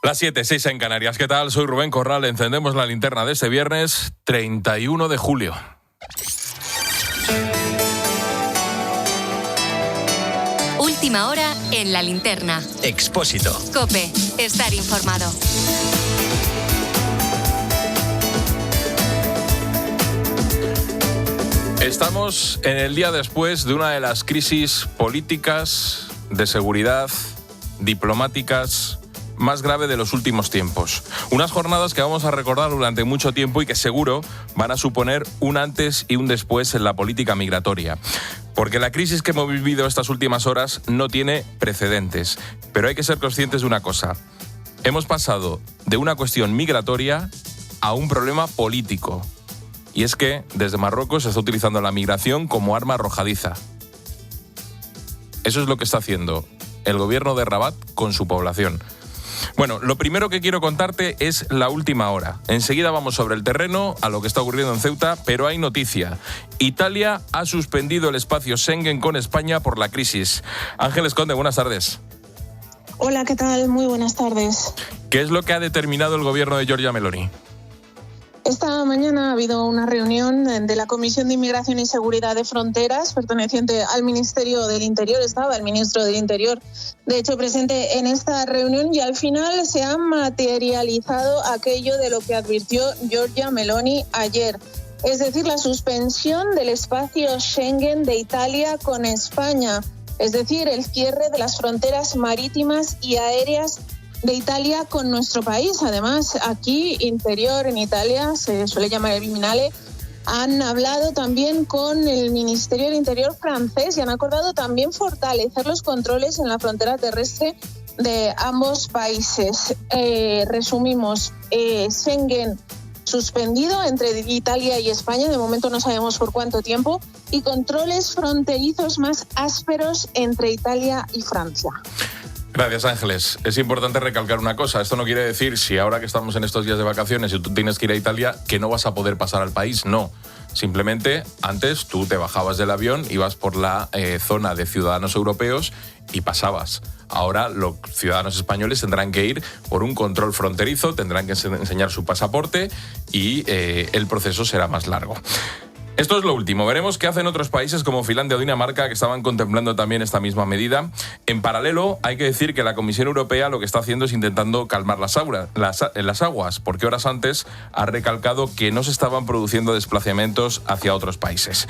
Las 7:06 en Canarias. ¿Qué tal? Soy Rubén Corral. Encendemos la linterna de este viernes 31 de julio. Última hora en la linterna. Expósito. COPE. Estar informado. Estamos en el día después de una de las crisis políticas, de seguridad, diplomáticas más grave de los últimos tiempos. Unas jornadas que vamos a recordar durante mucho tiempo y que seguro van a suponer un antes y un después en la política migratoria. Porque la crisis que hemos vivido estas últimas horas no tiene precedentes. Pero hay que ser conscientes de una cosa. Hemos pasado de una cuestión migratoria a un problema político. Y es que desde Marruecos se está utilizando la migración como arma arrojadiza. Eso es lo que está haciendo el gobierno de Rabat con su población. Bueno, lo primero que quiero contarte es la última hora. Enseguida vamos sobre el terreno, a lo que está ocurriendo en Ceuta, pero hay noticia. Italia ha suspendido el espacio Schengen con España por la crisis. Ángeles Conde, buenas tardes. Hola, ¿qué tal? Muy buenas tardes. ¿Qué es lo que ha determinado el gobierno de Giorgia Meloni? Esta mañana ha habido una reunión de la Comisión de Inmigración y Seguridad de Fronteras, perteneciente al Ministerio del Interior. Estaba el ministro del Interior, de hecho, presente en esta reunión, y al final se ha materializado aquello de lo que advirtió Giorgia Meloni ayer. Es decir, la suspensión del espacio Schengen de Italia con España. Es decir, el cierre de las fronteras marítimas y aéreas de Italia con nuestro país. Además, aquí, interior, en Italia, se suele llamar el Viminale, han hablado también con el Ministerio del Interior francés y han acordado también fortalecer los controles en la frontera terrestre de ambos países. Resumimos, Schengen suspendido entre Italia y España, de momento no sabemos por cuánto tiempo, y controles fronterizos más ásperos entre Italia y Francia. Gracias, Ángeles. Es importante recalcar una cosa. Esto no quiere decir, si ahora que estamos en estos días de vacaciones y tú tienes que ir a Italia, que no vas a poder pasar al país. No. Simplemente, antes tú te bajabas del avión, ibas por la zona de ciudadanos europeos y pasabas. Ahora los ciudadanos españoles tendrán que ir por un control fronterizo, tendrán que enseñar su pasaporte y el proceso será más largo. Esto es lo último. Veremos qué hacen otros países como Finlandia o Dinamarca, que estaban contemplando también esta misma medida. En paralelo, hay que decir que la Comisión Europea lo que está haciendo es intentando calmar las aguas, porque horas antes ha recalcado que no se estaban produciendo desplazamientos hacia otros países.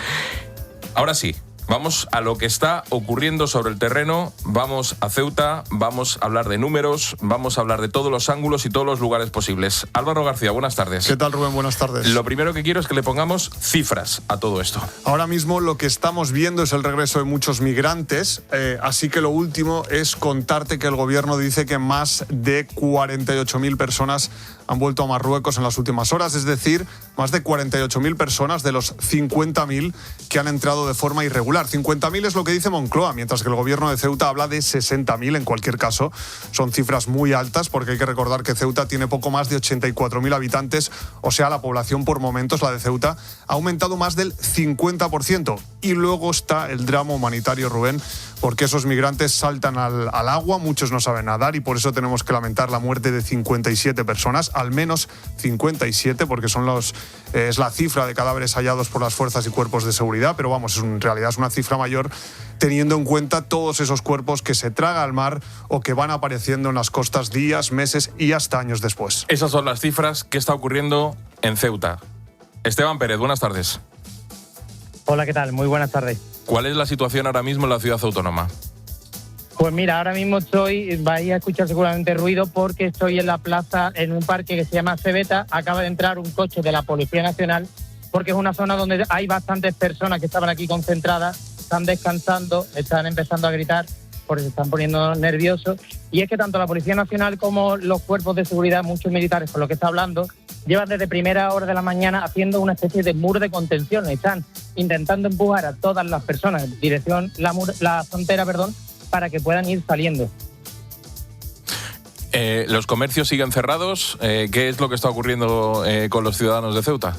Ahora sí, vamos a lo que está ocurriendo sobre el terreno, vamos a Ceuta, vamos a hablar de números, vamos a hablar de todos los ángulos y todos los lugares posibles. Álvaro García, buenas tardes. ¿Qué tal, Rubén? Buenas tardes. Lo primero que quiero es que le pongamos cifras a todo esto. Ahora mismo lo que estamos viendo es el regreso de muchos migrantes, así que lo último es contarte que el gobierno dice que más de 48.000 personas han vuelto a Marruecos en las últimas horas, es decir, más de 48.000 personas de los 50.000 que han entrado de forma irregular. 50.000 es lo que dice Moncloa, mientras que el gobierno de Ceuta habla de 60.000. En cualquier caso, son cifras muy altas, porque hay que recordar que Ceuta tiene poco más de 84.000 habitantes, o sea, la población por momentos, la de Ceuta, ha aumentado más del 50%. Y luego está el drama humanitario, Rubén, porque esos migrantes saltan al agua, muchos no saben nadar y por eso tenemos que lamentar la muerte de 57 personas, al menos 57, porque es la cifra de cadáveres hallados por las fuerzas y cuerpos de seguridad, pero vamos, en realidad es una cifra mayor teniendo en cuenta todos esos cuerpos que se traga al mar o que van apareciendo en las costas días, meses y hasta años después. Esas son las cifras. ¿Qué está ocurriendo en Ceuta? Esteban Pérez, buenas tardes. Hola, ¿qué tal? Muy buenas tardes. ¿Cuál es la situación ahora mismo en la ciudad autónoma? Pues mira, ahora mismo vais a escuchar seguramente ruido porque estoy en la plaza, en un parque que se llama Cebeta. Acaba de entrar un coche de la Policía Nacional porque es una zona donde hay bastantes personas que estaban aquí concentradas, están descansando, están empezando a gritar porque se están poniendo nerviosos. Y es que tanto la Policía Nacional como los cuerpos de seguridad, muchos militares, con lo que está hablando, llevan desde primera hora de la mañana haciendo una especie de muro de contención. Están intentando empujar a todas las personas en dirección la frontera, para que puedan ir saliendo. ¿Los comercios siguen cerrados? ¿Qué es lo que está ocurriendo con los ciudadanos de Ceuta?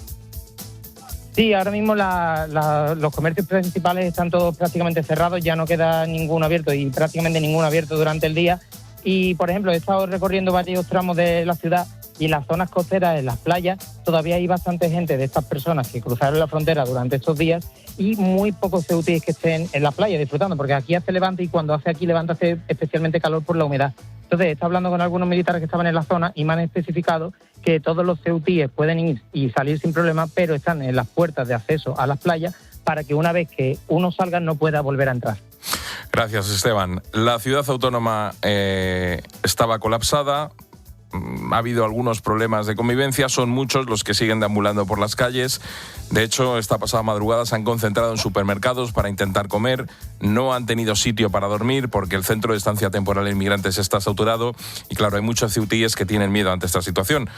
Sí, ahora mismo los comercios principales están todos prácticamente cerrados, ya no queda ninguno abierto y prácticamente ninguno abierto durante el día. Y, por ejemplo, he estado recorriendo varios tramos de la ciudad y en las zonas costeras, en las playas, todavía hay bastante gente de estas personas que cruzaron la frontera durante estos días y muy pocos ceutíes que estén en la playa disfrutando, porque aquí hace levante y cuando hace aquí levante hace especialmente calor por la humedad. Entonces, he estado hablando con algunos militares que estaban en la zona y me han especificado que todos los ceutíes pueden ir y salir sin problema, pero están en las puertas de acceso a las playas para que una vez que uno salga no pueda volver a entrar. Gracias, Esteban. La ciudad autónoma estaba colapsada. Ha habido algunos problemas de convivencia, son muchos los que siguen deambulando por las calles. De hecho, esta pasada madrugada se han concentrado en supermercados para intentar comer. No han tenido sitio para dormir porque el centro de estancia temporal de inmigrantes está saturado. Y claro, hay muchos ceutíes que tienen miedo ante esta situación.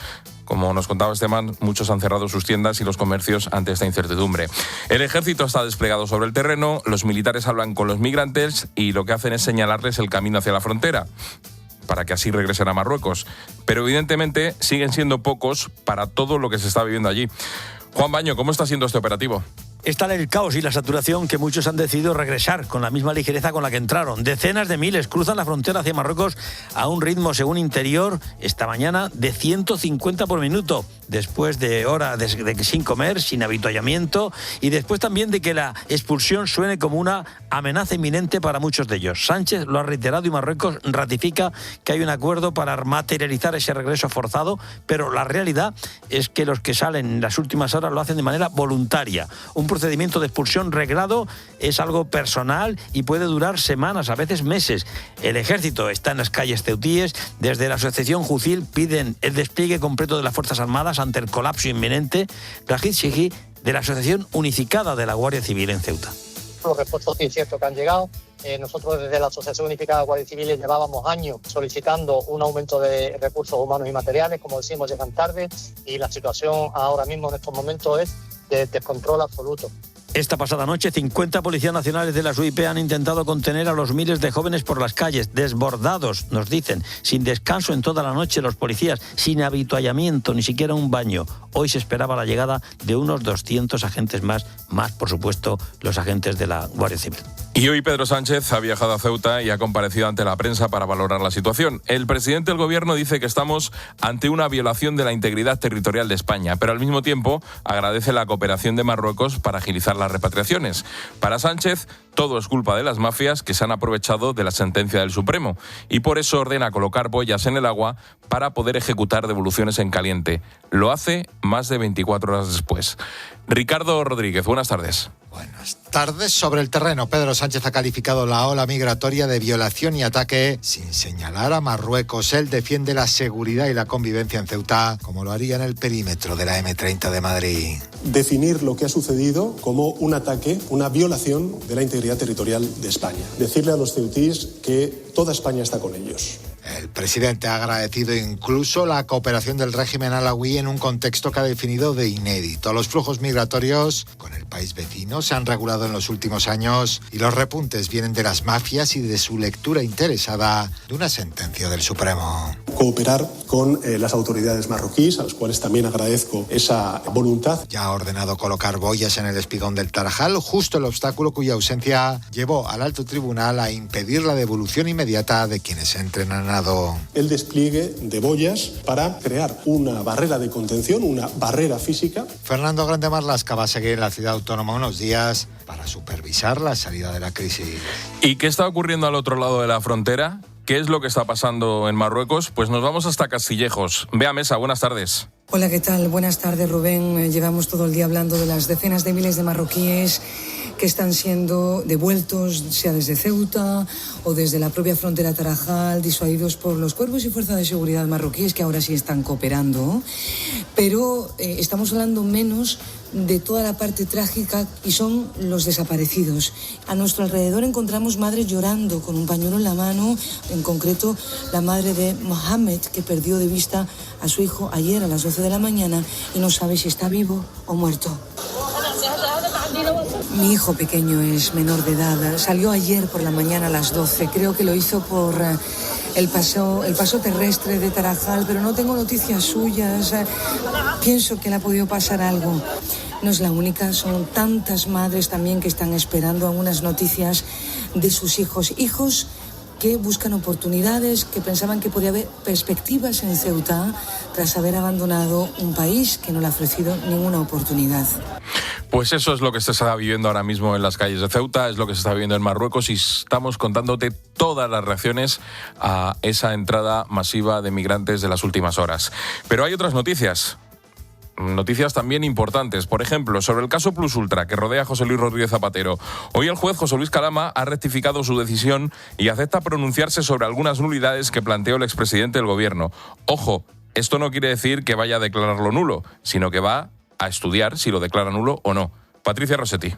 Como nos contaba Esteban, muchos han cerrado sus tiendas y los comercios ante esta incertidumbre. El ejército está desplegado sobre el terreno, los militares hablan con los migrantes y lo que hacen es señalarles el camino hacia la frontera, para que así regresen a Marruecos. Pero evidentemente siguen siendo pocos para todo lo que se está viviendo allí. Juan Baño, ¿cómo está siendo este operativo? Está en el caos y la saturación que muchos han decidido regresar con la misma ligereza con la que entraron. Decenas de miles cruzan la frontera hacia Marruecos a un ritmo, según Interior, esta mañana de 150 por minuto, después de horas sin comer, sin avituallamiento y después también de que la expulsión suene como una amenaza inminente para muchos de ellos. Sánchez lo ha reiterado y Marruecos ratifica que hay un acuerdo para materializar ese regreso forzado, pero la realidad es que los que salen en las últimas horas lo hacen de manera voluntaria. Un procedimiento de expulsión reglado es algo personal y puede durar semanas, a veces meses. El ejército está en las calles ceutíes. Desde la asociación Jucil piden el despliegue completo de las Fuerzas Armadas ante el colapso inminente. Rajid Shigi, de la Asociación Unificada de la Guardia Civil en Ceuta. Los refuerzos inciertos que han llegado. Nosotros desde la Asociación Unificada de Guardias Civiles llevábamos años solicitando un aumento de recursos humanos y materiales. Como decimos, llegan tarde y la situación ahora mismo en estos momentos es de descontrol absoluto. Esta pasada noche, 50 policías nacionales de la SUIP han intentado contener a los miles de jóvenes por las calles, desbordados, nos dicen, sin descanso en toda la noche los policías, sin avituallamiento, ni siquiera un baño. Hoy se esperaba la llegada de unos 200 agentes más por supuesto los agentes de la Guardia Civil. Y hoy Pedro Sánchez ha viajado a Ceuta y ha comparecido ante la prensa para valorar la situación. El presidente del gobierno dice que estamos ante una violación de la integridad territorial de España, pero al mismo tiempo agradece la cooperación de Marruecos para agilizar las repatriaciones. Para Sánchez, todo es culpa de las mafias que se han aprovechado de la sentencia del Supremo y por eso ordena colocar boyas en el agua para poder ejecutar devoluciones en caliente. Lo hace más de 24 horas después. Ricardo Rodríguez, buenas tardes. Buenas tardes. Sobre el terreno, Pedro Sánchez ha calificado la ola migratoria de violación y ataque sin señalar a Marruecos. Él defiende la seguridad y la convivencia en Ceuta, como lo haría en el perímetro de la M30 de Madrid. Definir lo que ha sucedido como un ataque, una violación de la integridad territorial de España. Decirle a los ceutíes que toda España está con ellos. El presidente ha agradecido incluso la cooperación del régimen alauí en un contexto que ha definido de inédito. Los flujos migratorios con el país vecino se han regulado en los últimos años y los repuntes vienen de las mafias y de su lectura interesada de una sentencia del Supremo. Cooperar con las autoridades marroquíes, a las cuales también agradezco esa voluntad. Ya ha ordenado colocar boyas en el espigón del Tarajal, justo el obstáculo cuya ausencia llevó al alto tribunal a impedir la devolución inmediata de quienes entren a nado. El despliegue de boyas para crear una barrera de contención, una barrera física. Fernando Grande Marlaska va a seguir en la ciudad autónoma unos días para supervisar la salida de la crisis. ¿Y qué está ocurriendo al otro lado de la frontera? ¿Qué es lo que está pasando en Marruecos? Pues nos vamos hasta Castillejos. Bea Mesa, buenas tardes. Hola, ¿qué tal? Buenas tardes, Rubén. Llevamos todo el día hablando de las decenas de miles de marroquíes que están siendo devueltos, sea desde Ceuta o desde la propia frontera Tarajal, disuadidos por los cuerpos y fuerzas de seguridad marroquíes que ahora sí están cooperando. Pero estamos hablando menos de toda la parte trágica y son los desaparecidos. A nuestro alrededor encontramos madres llorando con un pañuelo en la mano, en concreto la madre de Mohamed, que perdió de vista a su hijo ayer a las 12 de la mañana y no sabe si está vivo o muerto. Mi hijo pequeño es menor de edad, salió ayer por la mañana a las 12, creo que lo hizo por el paso terrestre de Tarajal, pero no tengo noticias suyas, pienso que le ha podido pasar algo. No es la única, son tantas madres también que están esperando algunas noticias de sus hijos que buscan oportunidades, que pensaban que podía haber perspectivas en Ceuta tras haber abandonado un país que no le ha ofrecido ninguna oportunidad. Pues eso es lo que se está viviendo ahora mismo en las calles de Ceuta, es lo que se está viviendo en Marruecos y estamos contándote todas las reacciones a esa entrada masiva de migrantes de las últimas horas. Pero hay otras noticias también importantes. Por ejemplo, sobre el caso Plus Ultra que rodea a José Luis Rodríguez Zapatero. Hoy el juez José Luis Calama ha rectificado su decisión y acepta pronunciarse sobre algunas nulidades que planteó el expresidente del gobierno. Ojo, esto no quiere decir que vaya a declararlo nulo, sino que va a estudiar si lo declara nulo o no. Patricia Rossetti.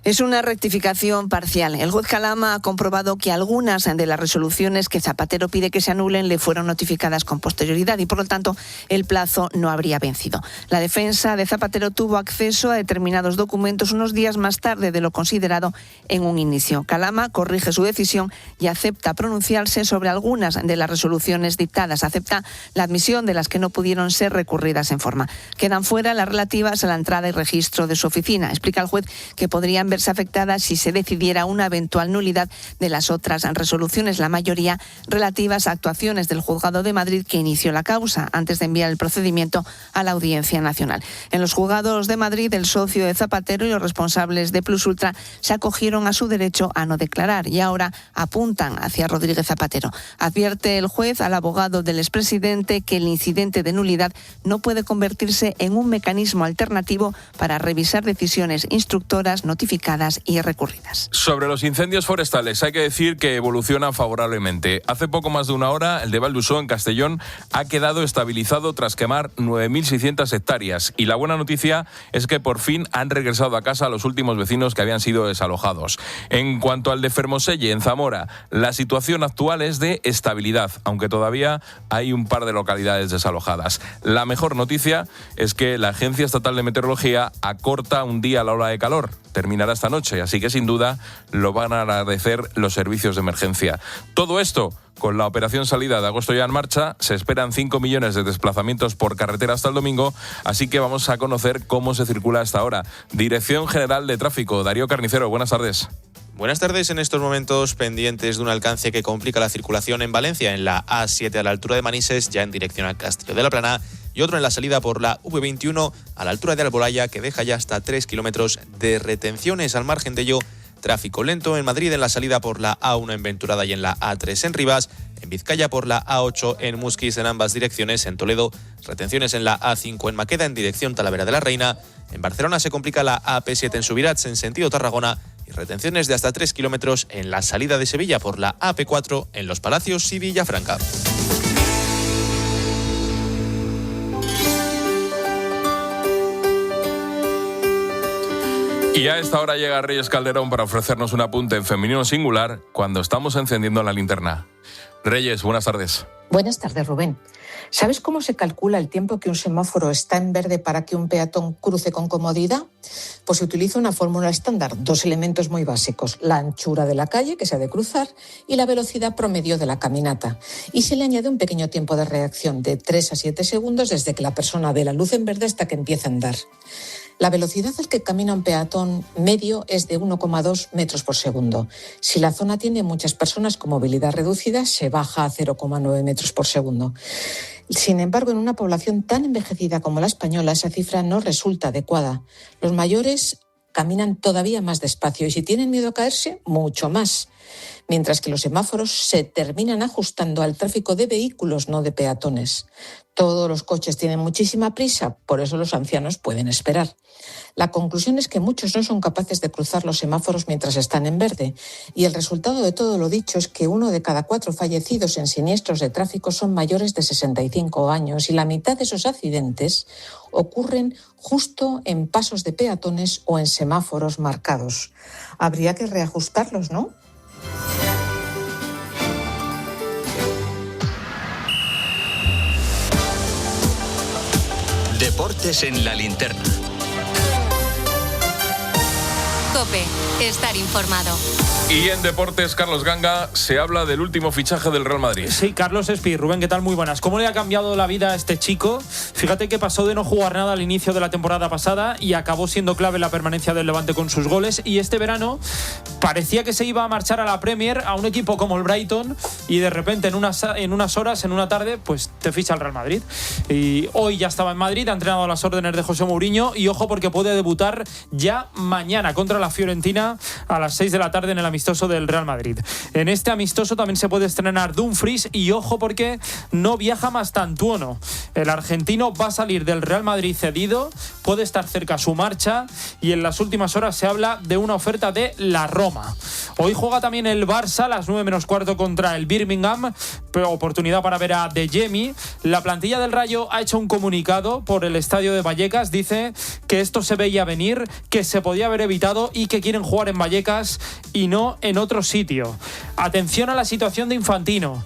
Es una rectificación parcial. El juez Calama ha comprobado que algunas de las resoluciones que Zapatero pide que se anulen le fueron notificadas con posterioridad y, por lo tanto, el plazo no habría vencido. La defensa de Zapatero tuvo acceso a determinados documentos unos días más tarde de lo considerado en un inicio. Calama corrige su decisión y acepta pronunciarse sobre algunas de las resoluciones dictadas. Acepta la admisión de las que no pudieron ser recurridas en forma. Quedan fuera las relativas a la entrada y registro de su oficina. Explica el juez que podrían verse afectadas si se decidiera una eventual nulidad de las otras resoluciones, la mayoría relativas a actuaciones del Juzgado de Madrid que inició la causa antes de enviar el procedimiento a la Audiencia Nacional. En los juzgados de Madrid, el socio de Zapatero y los responsables de Plus Ultra se acogieron a su derecho a no declarar y ahora apuntan hacia Rodríguez Zapatero. Advierte el juez al abogado del expresidente que el incidente de nulidad no puede convertirse en un mecanismo alternativo para revisar decisiones instructoras notificadas y recurridas. Sobre los incendios forestales hay que decir que evolucionan favorablemente. Hace poco más de una hora el de Valdusó en Castellón ha quedado estabilizado tras quemar 9.600 hectáreas y la buena noticia es que por fin han regresado a casa los últimos vecinos que habían sido desalojados. En cuanto al de Fermoselle en Zamora, la situación actual es de estabilidad, aunque todavía hay un par de localidades desalojadas. La mejor noticia es que la Agencia Estatal de Meteorología acorta un día la ola de calor. Terminará esta noche, así que sin duda lo van a agradecer los servicios de emergencia. Todo esto con la operación Salida de agosto ya en marcha, se esperan 5 millones de desplazamientos por carretera hasta el domingo, así que vamos a conocer cómo se circula hasta ahora. Dirección General de Tráfico, Darío Carnicero, buenas tardes. Buenas tardes. En estos momentos pendientes de un alcance que complica la circulación en Valencia, en la A7 a la altura de Manises, ya en dirección al Castillo de la Plana, y otro en la salida por la V21 a la altura de Alboraya, que deja ya hasta 3 kilómetros de retenciones. Al margen de ello, tráfico lento en Madrid en la salida por la A1 en Venturada y en la A3 en Rivas, en Vizcaya por la A8 en Musquis en ambas direcciones, en Toledo retenciones en la A5 en Maqueda en dirección Talavera de la Reina, en Barcelona se complica la AP7 en Subirats en sentido Tarragona y retenciones de hasta 3 kilómetros en la salida de Sevilla por la AP4 en Los Palacios y Villafranca. Y a esta hora llega Reyes Calderón para ofrecernos un apunte en femenino singular cuando estamos encendiendo la linterna. Reyes, buenas tardes. Buenas tardes, Rubén. ¿Sabes cómo se calcula el tiempo que un semáforo está en verde para que un peatón cruce con comodidad? Pues se utiliza una fórmula estándar, 2 elementos muy básicos, la anchura de la calle que se ha de cruzar y la velocidad promedio de la caminata. Y se le añade un pequeño tiempo de reacción de 3 a 7 segundos desde que la persona ve la luz en verde hasta que empieza a andar. La velocidad al que camina un peatón medio es de 1,2 metros por segundo. Si la zona tiene muchas personas con movilidad reducida, se baja a 0,9 metros por segundo. Sin embargo, en una población tan envejecida como la española, esa cifra no resulta adecuada. Los mayores caminan todavía más despacio y si tienen miedo a caerse, mucho más. Mientras que los semáforos se terminan ajustando al tráfico de vehículos, no de peatones. Todos los coches tienen muchísima prisa, por eso los ancianos pueden esperar. La conclusión es que muchos no son capaces de cruzar los semáforos mientras están en verde. Y el resultado de todo lo dicho es que 1 de cada 4 fallecidos en siniestros de tráfico son mayores de 65 años y la mitad de esos accidentes ocurren justo en pasos de peatones o en semáforos marcados. Habría que reajustarlos, ¿no? Deportes en la linterna. COPE, estar informado. Y en deportes, Carlos Ganga, se habla del último fichaje del Real Madrid. Sí, Carlos Espí. Rubén, ¿qué tal? Muy buenas. ¿Cómo le ha cambiado la vida a este chico? Fíjate que pasó de no jugar nada al inicio de la temporada pasada y acabó siendo clave la permanencia del Levante con sus goles. Y este verano Parecía que se iba a marchar a la Premier, a un equipo como el Brighton, y de repente en unas horas, en una tarde, pues te ficha el Real Madrid. Y hoy ya estaba en Madrid, ha entrenado a las órdenes de José Mourinho, y ojo porque puede debutar ya mañana contra la Fiorentina a las 6 de la tarde en el amistoso del Real Madrid. En este amistoso también se puede estrenar Dumfries, y ojo porque no viaja Mastantuono. El argentino va a salir del Real Madrid cedido, puede estar cerca su marcha, y en las últimas horas se habla de una oferta de la Roma. Hoy juega también el Barça a las 9 menos cuarto contra el Birmingham, oportunidad para ver a De Jemi. La plantilla del Rayo ha hecho un comunicado por el estadio de Vallecas, dice que esto se veía venir, que se podía haber evitado y que quieren jugar en Vallecas y no en otro sitio. Atención a la situación de Infantino,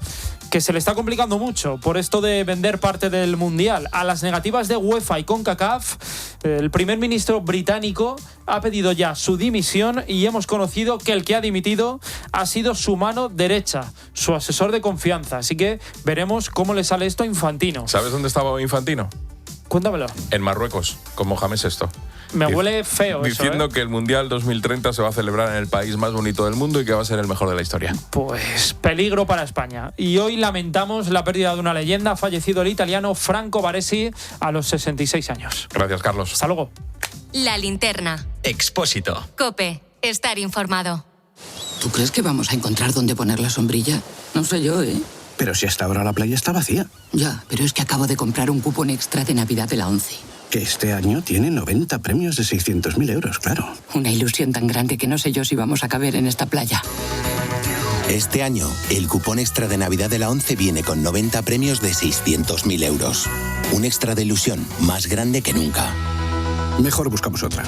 que se le está complicando mucho por esto de vender parte del Mundial. A las negativas de UEFA y CONCACAF, el primer ministro británico ha pedido ya su dimisión, y hemos conocido que el que ha dimitido ha sido su mano derecha, su asesor de confianza. Así que veremos cómo le sale esto a Infantino. ¿Sabes dónde estaba Infantino? Cuéntamelo. En Marruecos, con Mohamed VI. Me huele feo diciendo eso, que el Mundial 2030 se va a celebrar en el país más bonito del mundo y que va a ser el mejor de la historia. Pues peligro para España. Y hoy lamentamos la pérdida de una leyenda. Ha fallecido el italiano Franco Baresi a los 66 años. Gracias, Carlos. Hasta luego. La linterna. Expósito. COPE. Estar informado. ¿Tú crees que vamos a encontrar dónde poner la sombrilla? No sé yo, ¿eh? Pero si hasta ahora la playa está vacía. Ya, pero es que acabo de comprar un cupón extra de Navidad de la ONCE. Que este año tiene 90 premios de 600.000 euros, claro. Una ilusión tan grande que no sé yo si vamos a caber en esta playa. Este año, el cupón extra de Navidad de la ONCE viene con 90 premios de 600.000 euros. Un extra de ilusión más grande que nunca. Mejor buscamos otra.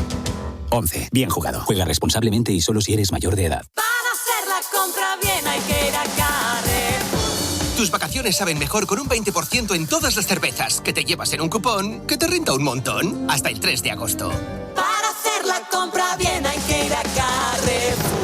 ONCE. Bien jugado. Juega responsablemente y solo si eres mayor de edad. Para hacer la compra bien hay que ir a Carrefour. Tus vacaciones saben mejor con un 20% en todas las cervezas que te llevas en un cupón que te renta un montón. Hasta el 3 de agosto. Para hacer la compra bien hay que ir a Carrefour.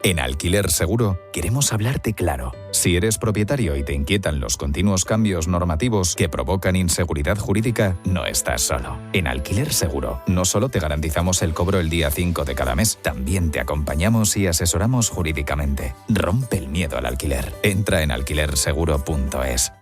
En Alquiler Seguro queremos hablarte claro. Si eres propietario y te inquietan los continuos cambios normativos que provocan inseguridad jurídica, no estás solo. En Alquiler Seguro no solo te garantizamos el cobro el día 5 de cada mes, también te acompañamos y asesoramos jurídicamente. Rompe el miedo al alquiler. Entra en alquilerseguro.es.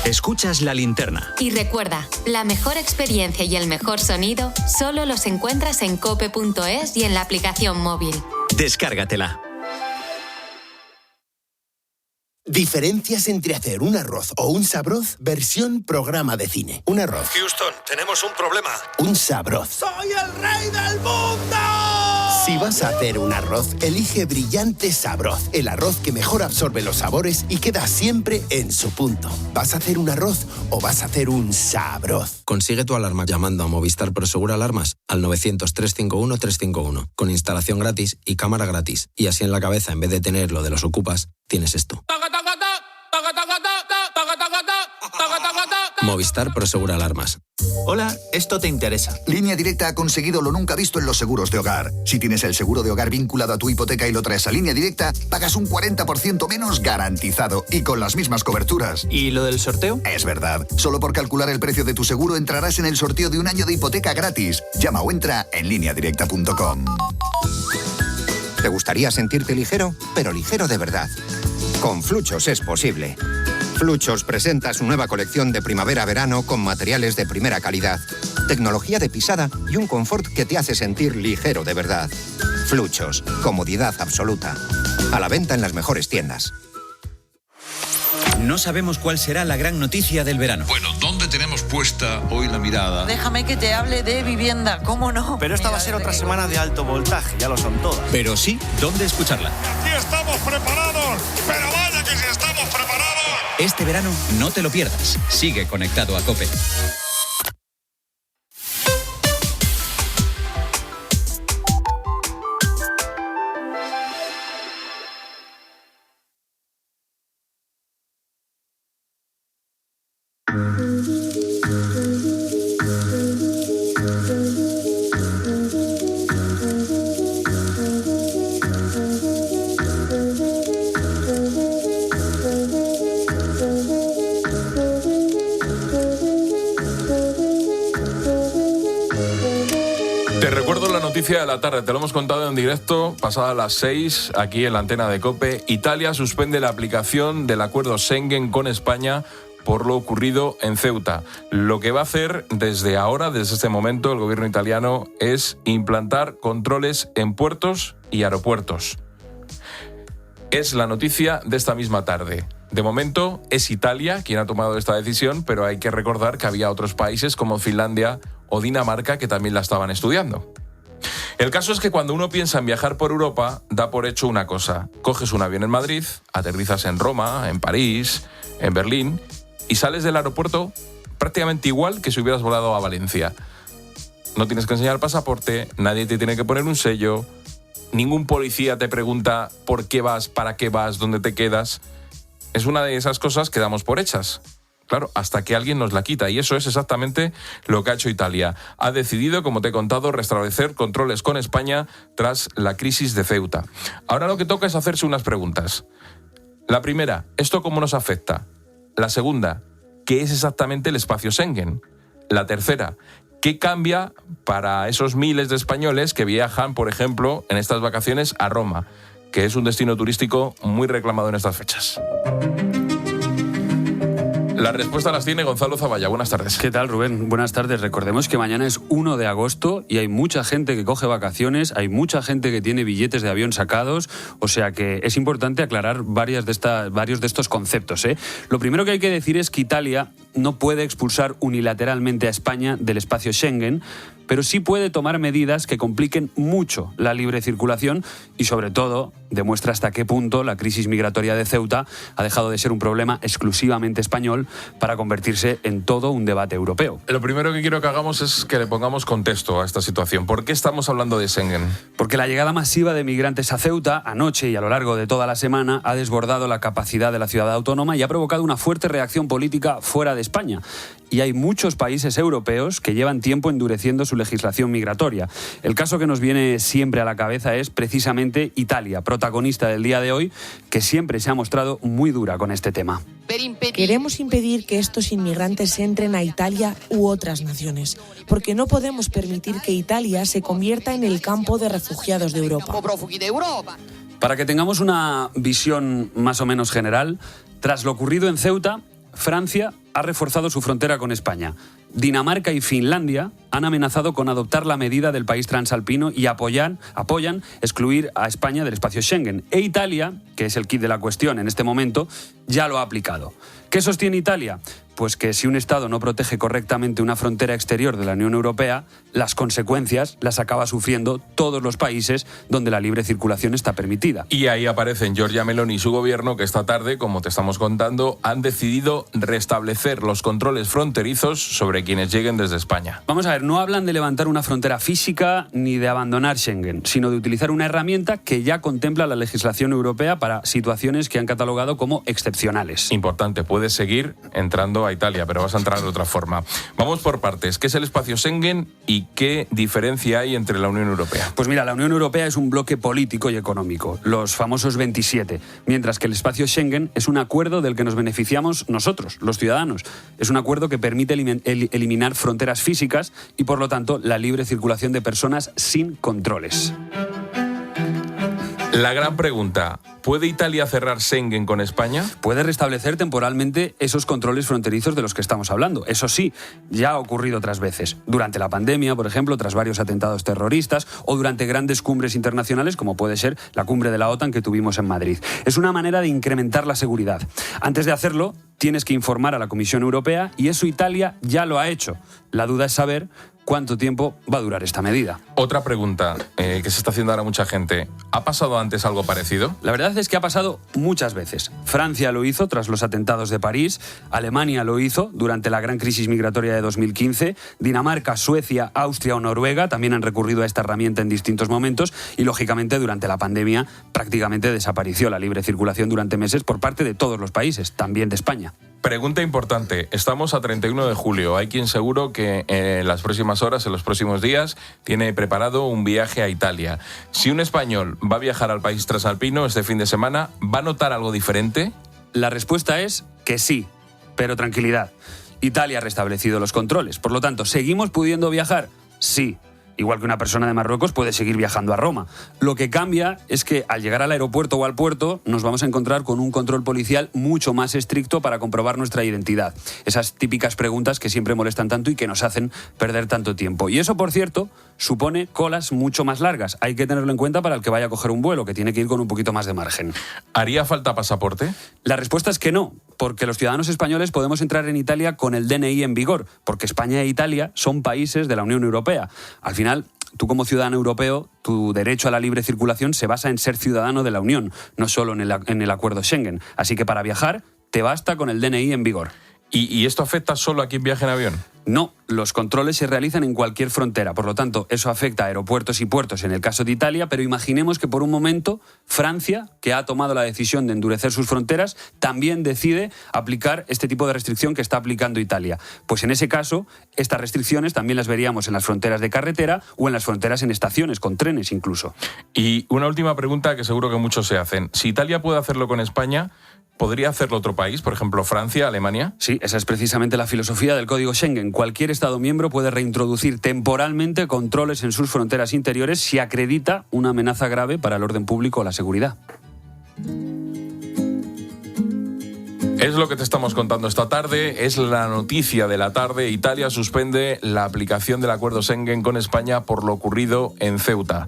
Escuchas La Linterna. Y recuerda, la mejor experiencia y el mejor sonido solo los encuentras en cope.es y en la aplicación móvil. Descárgatela. Diferencias entre hacer un arroz o un sabroz versión programa de cine. Un arroz. Houston, tenemos un problema. Un sabroz. ¡Soy el rey del mundo! Si vas a hacer un arroz, elige Brillante Sabroz. El arroz que mejor absorbe los sabores y queda siempre en su punto. ¿Vas a hacer un arroz o vas a hacer un sabroz? Consigue tu alarma llamando a Movistar Prosegur Alarmas al 900-351-351. Con instalación gratis y cámara gratis. Y así en la cabeza, en vez de tener lo de los ocupas, tienes esto. Movistar Prosegur Alarmas. Hola, esto te interesa. Línea Directa ha conseguido lo nunca visto en los seguros de hogar. Si tienes el seguro de hogar vinculado a tu hipoteca y lo traes a Línea Directa, pagas un 40% menos garantizado y con las mismas coberturas. ¿Y lo del sorteo? Es verdad. Solo por calcular el precio de tu seguro entrarás en el sorteo de un año de hipoteca gratis. Llama o entra en lineadirecta.com. ¿Te gustaría sentirte ligero? Pero ligero de verdad. Con Fluchos es posible. Fluchos presenta su nueva colección de primavera-verano con materiales de primera calidad, tecnología de pisada y un confort que te hace sentir ligero de verdad. Fluchos, comodidad absoluta. A la venta en las mejores tiendas. No sabemos cuál será la gran noticia del verano. Bueno, ¿dónde tenemos puesta hoy la mirada? Déjame que te hable de vivienda, ¿cómo no? Pero esta va a ser otra semana de alto voltaje, ya lo son todas. Pero sí, ¿dónde escucharla? Aquí estamos preparados, pero vaya que si estamos preparados. Este verano no te lo pierdas. Sigue conectado a COPE. noticia de la tarde, te lo hemos contado en directo, pasadas las 6, aquí en la antena de COPE. Italia suspende la aplicación del acuerdo Schengen con España por lo ocurrido en Ceuta. Lo que va a hacer desde ahora, desde este momento, el gobierno italiano es implantar controles en puertos y aeropuertos. Es la noticia de esta misma tarde. De momento es Italia quien ha tomado esta decisión, pero hay que recordar que había otros países como Finlandia o Dinamarca que también la estaban estudiando. El caso es que cuando uno piensa en viajar por Europa, da por hecho una cosa. Coges un avión en Madrid, aterrizas en Roma, en París, en Berlín y sales del aeropuerto prácticamente igual que si hubieras volado a Valencia. No tienes que enseñar pasaporte, nadie te tiene que poner un sello, ningún policía te pregunta por qué vas, para qué vas, dónde te quedas. Es una de esas cosas que damos por hechas. Claro, hasta que alguien nos la quita. Y eso es exactamente lo que ha hecho Italia. Ha decidido, como te he contado, restablecer controles con España tras la crisis de Ceuta. Ahora lo que toca es hacerse unas preguntas. La primera, ¿esto cómo nos afecta? La segunda, ¿qué es exactamente el espacio Schengen? La tercera, ¿qué cambia para esos miles de españoles que viajan, por ejemplo, en estas vacaciones a Roma, que es un destino turístico muy reclamado en estas fechas? La respuesta las tiene Gonzalo Zavalla. Buenas tardes. ¿Qué tal, Rubén? Buenas tardes. Recordemos que mañana es 1 de agosto y hay mucha gente que coge vacaciones, hay mucha gente que tiene billetes de avión sacados, o sea que es importante aclarar varios de estos conceptos, ¿eh? Lo primero que hay que decir es que Italia no puede expulsar unilateralmente a España del espacio Schengen, pero sí puede tomar medidas que compliquen mucho la libre circulación y, sobre todo, demuestra hasta qué punto la crisis migratoria de Ceuta ha dejado de ser un problema exclusivamente español para convertirse en todo un debate europeo. Lo primero que quiero que hagamos es que le pongamos contexto a esta situación. ¿Por qué estamos hablando de Schengen? Porque la llegada masiva de migrantes a Ceuta, anoche y a lo largo de toda la semana, ha desbordado la capacidad de la ciudad autónoma y ha provocado una fuerte reacción política fuera de España. Y hay muchos países europeos que llevan tiempo endureciendo su legislación migratoria. El caso que nos viene siempre a la cabeza es precisamente Italia, protagonista del día de hoy, que siempre se ha mostrado muy dura con este tema. Queremos impedir que estos inmigrantes entren a Italia u otras naciones, porque no podemos permitir que Italia se convierta en el campo de refugiados de Europa. Para que tengamos una visión más o menos general, tras lo ocurrido en Ceuta, Francia ha reforzado su frontera con España. Dinamarca y Finlandia han amenazado con adoptar la medida del país transalpino y apoyan excluir a España del espacio Schengen. E Italia, que es el quid de la cuestión en este momento, ya lo ha aplicado. ¿Qué sostiene Italia? Pues que si un Estado no protege correctamente una frontera exterior de la Unión Europea, las consecuencias las acaba sufriendo todos los países donde la libre circulación está permitida. Y ahí aparecen Giorgia Meloni y su gobierno, que esta tarde, como te estamos contando, han decidido restablecer los controles fronterizos sobre quienes lleguen desde España. Vamos a ver, no hablan de levantar una frontera física ni de abandonar Schengen, sino de utilizar una herramienta que ya contempla la legislación europea para situaciones que han catalogado como excepcionales. Importante, puedes seguir entrando a Italia, pero vas a entrar de otra forma. Vamos por partes. ¿Qué es el espacio Schengen y qué diferencia hay entre la Unión Europea? Pues mira, la Unión Europea es un bloque político y económico, los famosos 27, mientras que el espacio Schengen es un acuerdo del que nos beneficiamos nosotros, los ciudadanos. Es un acuerdo que permite eliminar fronteras físicas y, por lo tanto, la libre circulación de personas sin controles. La gran pregunta, ¿puede Italia cerrar Schengen con España? Puede restablecer temporalmente esos controles fronterizos de los que estamos hablando. Eso sí, ya ha ocurrido otras veces. Durante la pandemia, por ejemplo, tras varios atentados terroristas o durante grandes cumbres internacionales, como puede ser la cumbre de la OTAN que tuvimos en Madrid. Es una manera de incrementar la seguridad. Antes de hacerlo, tienes que informar a la Comisión Europea y eso Italia ya lo ha hecho. La duda es saber cuánto tiempo va a durar esta medida. Otra pregunta que se está haciendo ahora mucha gente. ¿Ha pasado antes algo parecido? La verdad es que ha pasado muchas veces. Francia lo hizo tras los atentados de París, Alemania lo hizo durante la gran crisis migratoria de 2015, Dinamarca, Suecia, Austria o Noruega también han recurrido a esta herramienta en distintos momentos y, lógicamente, durante la pandemia prácticamente desapareció la libre circulación durante meses por parte de todos los países, también de España. Pregunta importante. Estamos a 31 de julio. Hay quien seguro que en las próximas horas, en los próximos días, tiene preparado un viaje a Italia. Si un español va a viajar al país transalpino este fin de semana, ¿va a notar algo diferente? La respuesta es que sí, pero tranquilidad. Italia ha restablecido los controles. Por lo tanto, ¿seguimos pudiendo viajar? Sí. igual que una persona de Marruecos puede seguir viajando a Roma. Lo que cambia es que al llegar al aeropuerto o al puerto nos vamos a encontrar con un control policial mucho más estricto para comprobar nuestra identidad. Esas típicas preguntas que siempre molestan tanto y que nos hacen perder tanto tiempo. Y eso, por cierto, supone colas mucho más largas. Hay que tenerlo en cuenta para el que vaya a coger un vuelo, que tiene que ir con un poquito más de margen. ¿Haría falta pasaporte? La respuesta es que no, porque los ciudadanos españoles podemos entrar en Italia con el DNI en vigor, porque España e Italia son países de la Unión Europea. Al final, tú como ciudadano europeo, tu derecho a la libre circulación se basa en ser ciudadano de la Unión, no solo en el acuerdo Schengen. Así que para viajar, te basta con el DNI en vigor. ¿Y esto afecta solo a quien viaje en avión? No, los controles se realizan en cualquier frontera, por lo tanto, eso afecta a aeropuertos y puertos en el caso de Italia, pero imaginemos que por un momento Francia, que ha tomado la decisión de endurecer sus fronteras, también decide aplicar este tipo de restricción que está aplicando Italia. Pues en ese caso, estas restricciones también las veríamos en las fronteras de carretera o en las fronteras en estaciones, con trenes incluso. Y una última pregunta que seguro que muchos se hacen. Si Italia puede hacerlo con España, ¿podría hacerlo otro país? Por ejemplo, Francia, Alemania. Sí, esa es precisamente la filosofía del Código Schengen. Cualquier Estado miembro puede reintroducir temporalmente controles en sus fronteras interiores si acredita una amenaza grave para el orden público o la seguridad. Es lo que te estamos contando esta tarde, es la noticia de la tarde. Italia suspende la aplicación del acuerdo Schengen con España por lo ocurrido en Ceuta.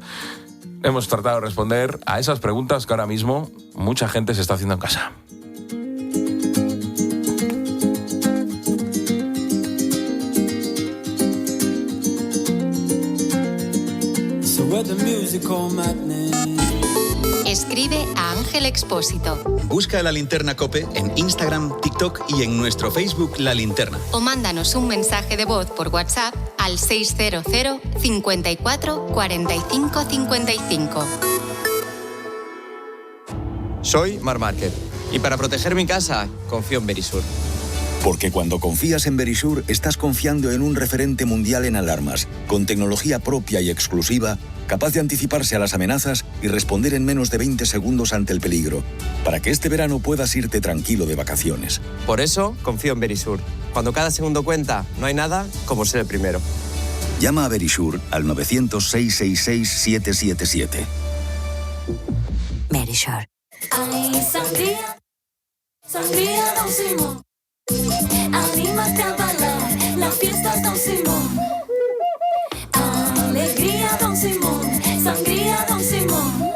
Hemos tratado de responder a esas preguntas que ahora mismo mucha gente se está haciendo en casa. Escribe a Ángel Expósito. Busca La Linterna COPE en Instagram, TikTok y en nuestro Facebook La Linterna. O mándanos un mensaje de voz por WhatsApp al 600 54 45 55. Soy Marc Márquez y para proteger mi casa confío en Verisur. Porque cuando confías en Verisur, estás confiando en un referente mundial en alarmas, con tecnología propia y exclusiva, capaz de anticiparse a las amenazas y responder en menos de 20 segundos ante el peligro, para que este verano puedas irte tranquilo de vacaciones. Por eso confío en Verisur. Cuando cada segundo cuenta, no hay nada como ser el primero. Llama a Verisur al 900-666-777. Verisur. Ay, sangría, sangría Don Simón. Anímate a bailar, la fiesta es Don Simón. Alegría Don Simón, sangría Don Simón.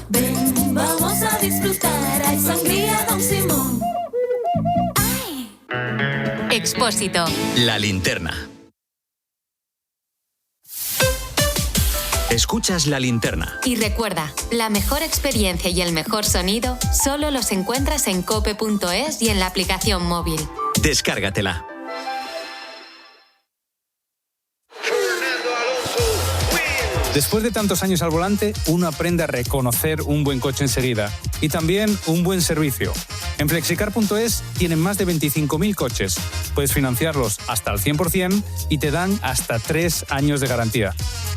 Ven, vamos a disfrutar, hay sangría Don Simón. Ay. Expósito. La Linterna. Escuchas La Linterna. Y recuerda, la mejor experiencia y el mejor sonido solo los encuentras en cope.es y en la aplicación móvil. Descárgatela. Después de tantos años al volante, uno aprende a reconocer un buen coche enseguida y también un buen servicio. En flexicar.es tienen más de 25.000 coches. Puedes financiarlos hasta al 100% y te dan hasta 3 años de garantía.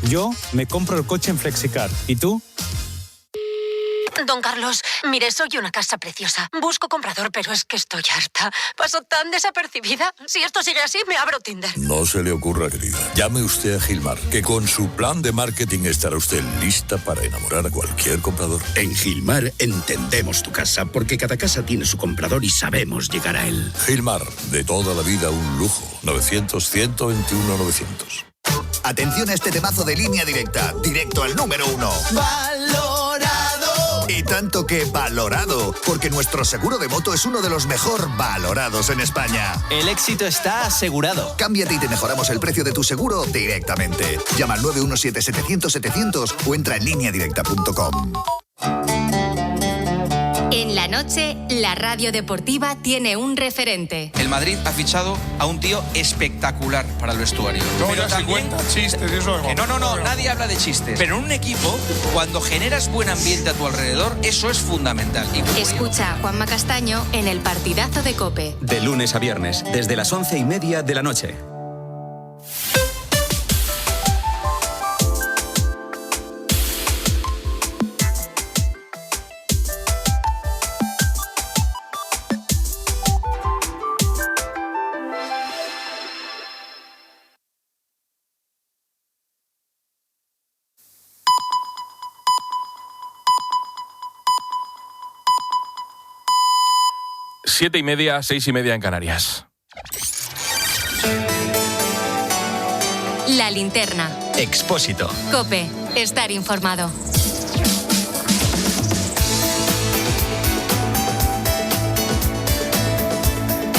Yo me compro el coche en Flexicar. ¿Y tú? Don Carlos, mire, soy una casa preciosa. Busco comprador, pero es que estoy harta. Paso tan desapercibida. Si esto sigue así, me abro Tinder. No se le ocurra, querida. Llame usted a Gilmar, que con su plan de marketing estará usted lista para enamorar a cualquier comprador. En Gilmar entendemos tu casa, porque cada casa tiene su comprador y sabemos llegar a él. Gilmar, de toda la vida un lujo. 900-121-900. Atención a este temazo de Línea Directa, directo al número 1. ¡Valorado! Y tanto que valorado, porque nuestro seguro de moto es uno de los mejor valorados en España. El éxito está asegurado. Cámbiate y te mejoramos el precio de tu seguro directamente. Llama al 917-700-700 o entra en lineadirecta.com. En la noche, la radio deportiva tiene un referente. El Madrid ha fichado a un tío espectacular para el vestuario. Pero también chistes, eso es no, nadie habla de chistes. Pero en un equipo, cuando generas buen ambiente a tu alrededor, eso es fundamental. Escucha a Juanma Castaño en el partidazo de COPE. De lunes a viernes, desde las 11:30 de la noche. 7:30, 6:30 en Canarias. La linterna. Expósito. COPE. Estar informado.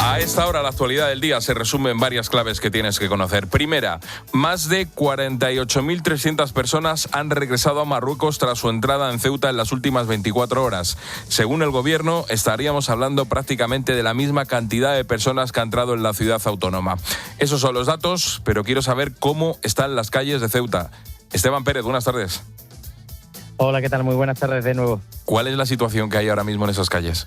A esta hora, la actualidad del día se resume en varias claves que tienes que conocer. Primera, más de 48.300 personas han regresado a Marruecos tras su entrada en Ceuta en las últimas 24 horas. Según el gobierno, estaríamos hablando prácticamente de la misma cantidad de personas que han entrado en la ciudad autónoma. Esos son los datos, pero quiero saber cómo están las calles de Ceuta. Esteban Pérez, buenas tardes. Hola, ¿qué tal? Muy buenas tardes de nuevo. ¿Cuál es la situación que hay ahora mismo en esas calles?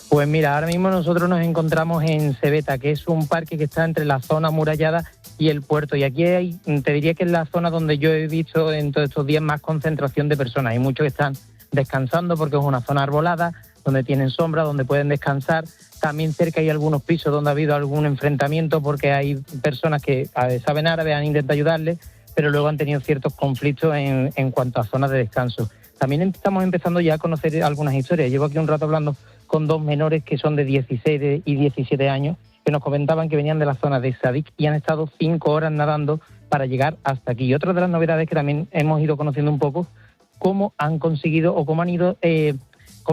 Pues mira, ahora mismo nosotros nos encontramos en Cebeta, que es un parque que está entre la zona amurallada y el puerto. Y aquí te diría que es la zona donde yo he visto en todos estos días más concentración de personas. Hay muchos que están descansando porque es una zona arbolada, donde tienen sombra, donde pueden descansar. También cerca hay algunos pisos donde ha habido algún enfrentamiento porque hay personas que saben árabe, han intentado ayudarles, pero luego han tenido ciertos conflictos en cuanto a zonas de descanso. También estamos empezando ya a conocer algunas historias. Llevo aquí un rato hablando con dos menores que son de 16 y 17 años, que nos comentaban que venían de la zona de Sadik y han estado 5 horas nadando para llegar hasta aquí. Y otra de las novedades que también hemos ido conociendo un poco, cómo han conseguido o cómo ha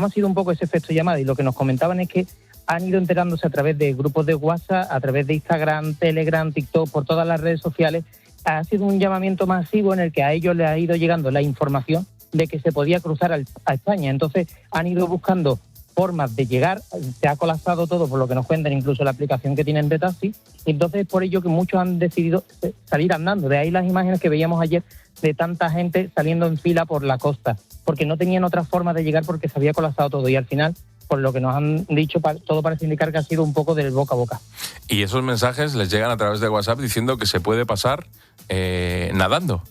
sido un poco ese efecto llamada. Y lo que nos comentaban es que han ido enterándose a través de grupos de WhatsApp, a través de Instagram, Telegram, TikTok, por todas las redes sociales. Ha sido un llamamiento masivo en el que a ellos les ha ido llegando la información de que se podía cruzar a España. Entonces han ido buscando formas de llegar, se ha colapsado todo por lo que nos cuentan, incluso la aplicación que tienen de taxi, y entonces es por ello que muchos han decidido salir andando. De ahí las imágenes que veíamos ayer de tanta gente saliendo en fila por la costa, porque no tenían otra forma de llegar porque se había colapsado todo, y al final, por lo que nos han dicho, todo parece indicar que ha sido un poco del boca a boca. Y esos mensajes les llegan a través de WhatsApp diciendo que se puede pasar nadando.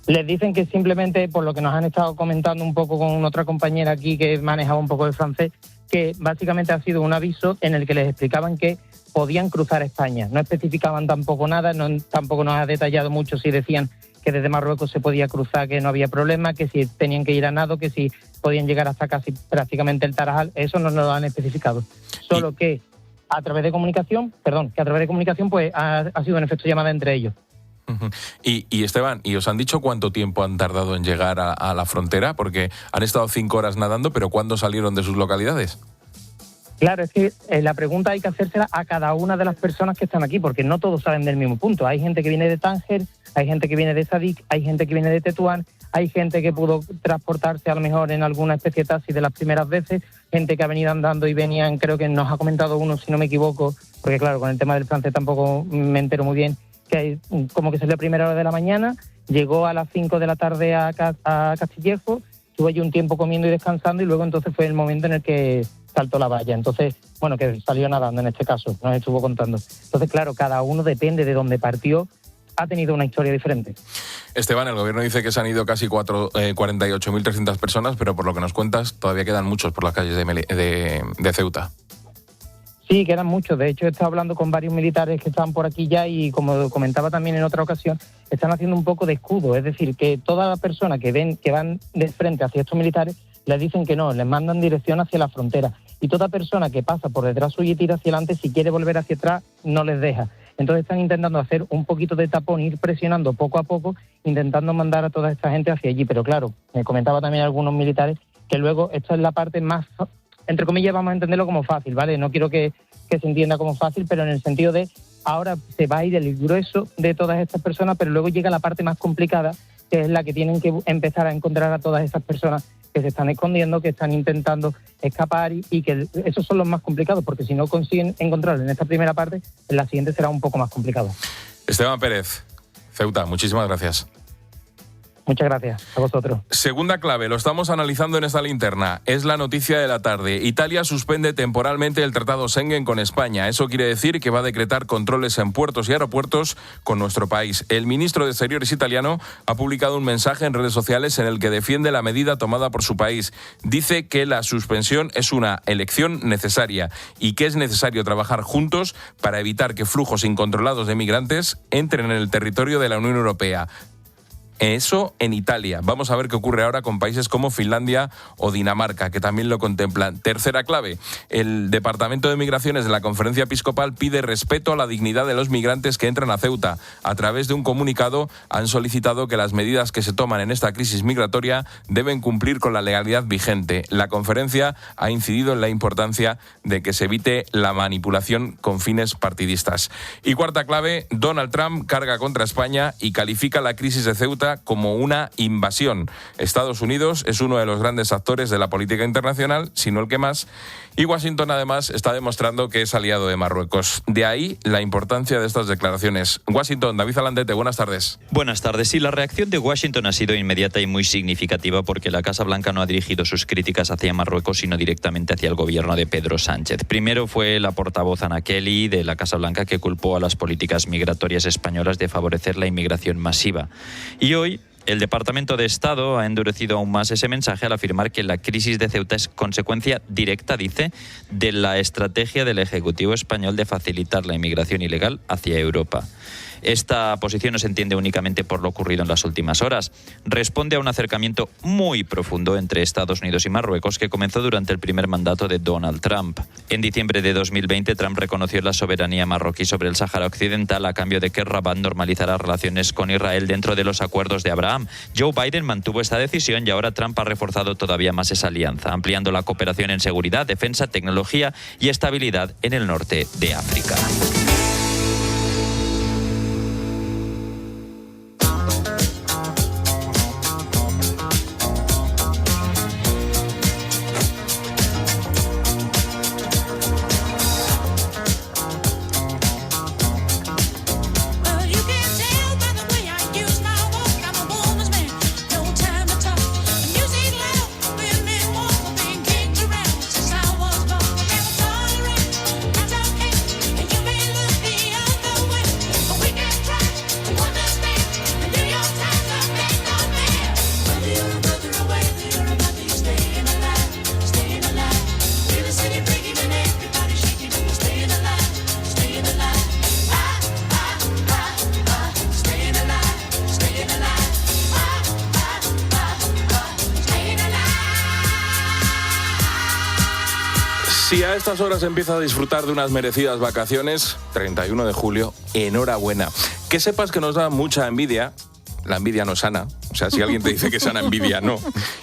Les dicen que simplemente, por lo que nos han estado comentando un poco con otra compañera aquí que manejaba un poco el francés, que básicamente ha sido un aviso en el que les explicaban que podían cruzar España. No especificaban tampoco nada, tampoco nos ha detallado mucho si decían que desde Marruecos se podía cruzar, que no había problema, que si tenían que ir a nado, que si podían llegar hasta casi prácticamente el Tarajal. Eso no nos lo han especificado. Solo que a través de comunicación, pues ha sido un efecto llamada entre ellos. Y Esteban, ¿y os han dicho cuánto tiempo han tardado en llegar a la frontera? Porque han estado 5 horas nadando, pero ¿cuándo salieron de sus localidades? Claro, es que la pregunta hay que hacérsela a cada una de las personas que están aquí, porque no todos salen del mismo punto. Hay gente que viene de Tánger, hay gente que viene de Sadik, hay gente que viene de Tetuán, hay gente que pudo transportarse a lo mejor en alguna especie de taxi de las primeras veces, gente que ha venido andando y venían, creo que nos ha comentado uno, si no me equivoco, porque claro, con el tema del francés tampoco me entero muy bien, que como que salió a primera hora de la mañana, llegó a las 5 de la tarde a Castillejo, estuvo allí un tiempo comiendo y descansando y luego entonces fue el momento en el que saltó la valla. Entonces, bueno, que salió nadando en este caso, nos estuvo contando. Entonces, claro, cada uno depende de dónde partió, ha tenido una historia diferente. Esteban, el gobierno dice que se han ido casi 48.300 personas, pero por lo que nos cuentas, todavía quedan muchos por las calles de Ceuta. Sí, quedan muchos. De hecho, he estado hablando con varios militares que estaban por aquí ya y, como comentaba también en otra ocasión, están haciendo un poco de escudo. Es decir, que toda la persona que van de frente hacia estos militares les dicen que no, les mandan dirección hacia la frontera. Y toda persona que pasa por detrás suyo y tira hacia adelante, si quiere volver hacia atrás, no les deja. Entonces están intentando hacer un poquito de tapón, ir presionando poco a poco, intentando mandar a toda esta gente hacia allí. Pero claro, me comentaba también algunos militares que luego esta es la parte más, entre comillas, vamos a entenderlo como fácil, ¿vale? No quiero que se entienda como fácil, pero en el sentido de ahora se va a ir el grueso de todas estas personas, pero luego llega la parte más complicada, que es la que tienen que empezar a encontrar a todas esas personas que se están escondiendo, que están intentando escapar y que esos son los más complicados, porque si no consiguen encontrarlo en esta primera parte, en la siguiente será un poco más complicado. Esteban Pérez, Ceuta, muchísimas gracias. Muchas gracias a vosotros. Segunda clave, lo estamos analizando en esta linterna. Es la noticia de la tarde. Italia suspende temporalmente el Tratado Schengen con España. Eso quiere decir que va a decretar controles en puertos y aeropuertos con nuestro país. El ministro de Exteriores italiano ha publicado un mensaje en redes sociales en el que defiende la medida tomada por su país. Dice que la suspensión es una elección necesaria y que es necesario trabajar juntos para evitar que flujos incontrolados de migrantes entren en el territorio de la Unión Europea. Eso en Italia. Vamos a ver qué ocurre ahora con países como Finlandia o Dinamarca, que también lo contemplan. Tercera clave, el Departamento de Migraciones de la Conferencia Episcopal pide respeto a la dignidad de los migrantes que entran a Ceuta. A través de un comunicado han solicitado que las medidas que se toman en esta crisis migratoria deben cumplir con la legalidad vigente. La conferencia ha incidido en la importancia de que se evite la manipulación con fines partidistas. Y cuarta clave, Donald Trump carga contra España y califica la crisis de Ceuta como una invasión. Estados Unidos es uno de los grandes actores de la política internacional, si no el que más, y Washington además está demostrando que es aliado de Marruecos. De ahí la importancia de estas declaraciones. Washington, David Alandete, buenas tardes. Buenas tardes. Sí, la reacción de Washington ha sido inmediata y muy significativa porque la Casa Blanca no ha dirigido sus críticas hacia Marruecos, sino directamente hacia el gobierno de Pedro Sánchez. Primero fue la portavoz Anna Kelly de la Casa Blanca, que culpó a las políticas migratorias españolas de favorecer la inmigración masiva. Y hoy el Departamento de Estado ha endurecido aún más ese mensaje al afirmar que la crisis de Ceuta es consecuencia directa, dice, de la estrategia del Ejecutivo español de facilitar la inmigración ilegal hacia Europa. Esta posición no se entiende únicamente por lo ocurrido en las últimas horas. Responde a un acercamiento muy profundo entre Estados Unidos y Marruecos que comenzó durante el primer mandato de Donald Trump. En diciembre de 2020, Trump reconoció la soberanía marroquí sobre el Sáhara Occidental a cambio de que Rabat normalizara relaciones con Israel dentro de los acuerdos de Abraham. Joe Biden mantuvo esta decisión y ahora Trump ha reforzado todavía más esa alianza, ampliando la cooperación en seguridad, defensa, tecnología y estabilidad en el norte de África. Si a estas horas empieza a disfrutar de unas merecidas vacaciones, 31 de julio, enhorabuena. Que sepas que nos da mucha envidia. La envidia no es sana. O sea, si alguien te dice que es sana envidia, no.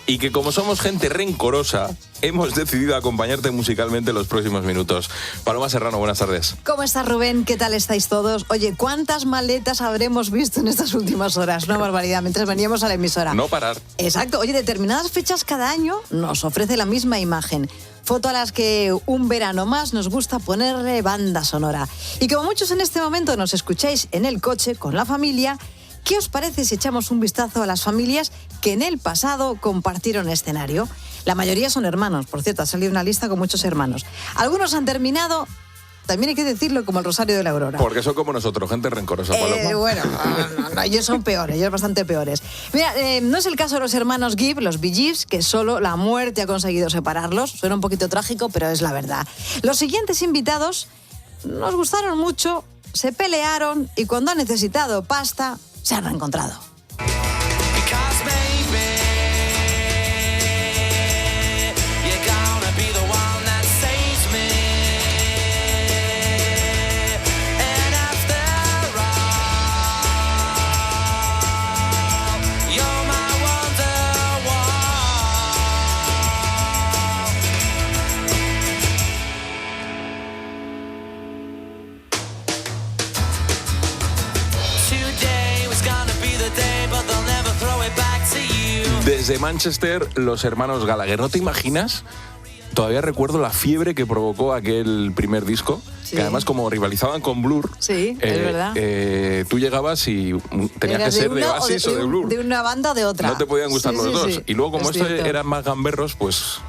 Y que como somos gente rencorosa, hemos decidido acompañarte musicalmente los próximos minutos. Paloma Serrano, buenas tardes. ¿Cómo estás, Rubén? ¿Qué tal estáis todos? Oye, ¿cuántas maletas habremos visto en estas últimas horas? Una barbaridad, mientras veníamos a la emisora. No parar. Exacto. Oye, determinadas fechas cada año nos ofrece la misma imagen. Foto a las que un verano más nos gusta ponerle banda sonora. Y como muchos en este momento nos escucháis en el coche con la familia, ¿qué os parece si echamos un vistazo a las familias que en el pasado compartieron escenario? La mayoría son hermanos, por cierto, ha salido una lista con muchos hermanos. Algunos han terminado, también hay que decirlo, como el Rosario de la Aurora. Porque son como nosotros, gente rencorosa, Paloma. Bueno, no, ellos son peores, ellos bastante peores. Mira, no es el caso de los hermanos Gibb, los Bee Gees, que solo la muerte ha conseguido separarlos. Suena un poquito trágico, pero es la verdad. Los siguientes invitados nos gustaron mucho, se pelearon y cuando han necesitado pasta, se han reencontrado. Desde Manchester, los hermanos Gallagher. ¿No te imaginas? Todavía recuerdo la fiebre que provocó aquel primer disco, sí, que además como rivalizaban con Blur, sí, es verdad. Tú llegabas y tenías que ser de Oasis o de Blur. De una banda o de otra. No te podían gustar los dos. Sí. Y luego como estos eran más gamberros, pues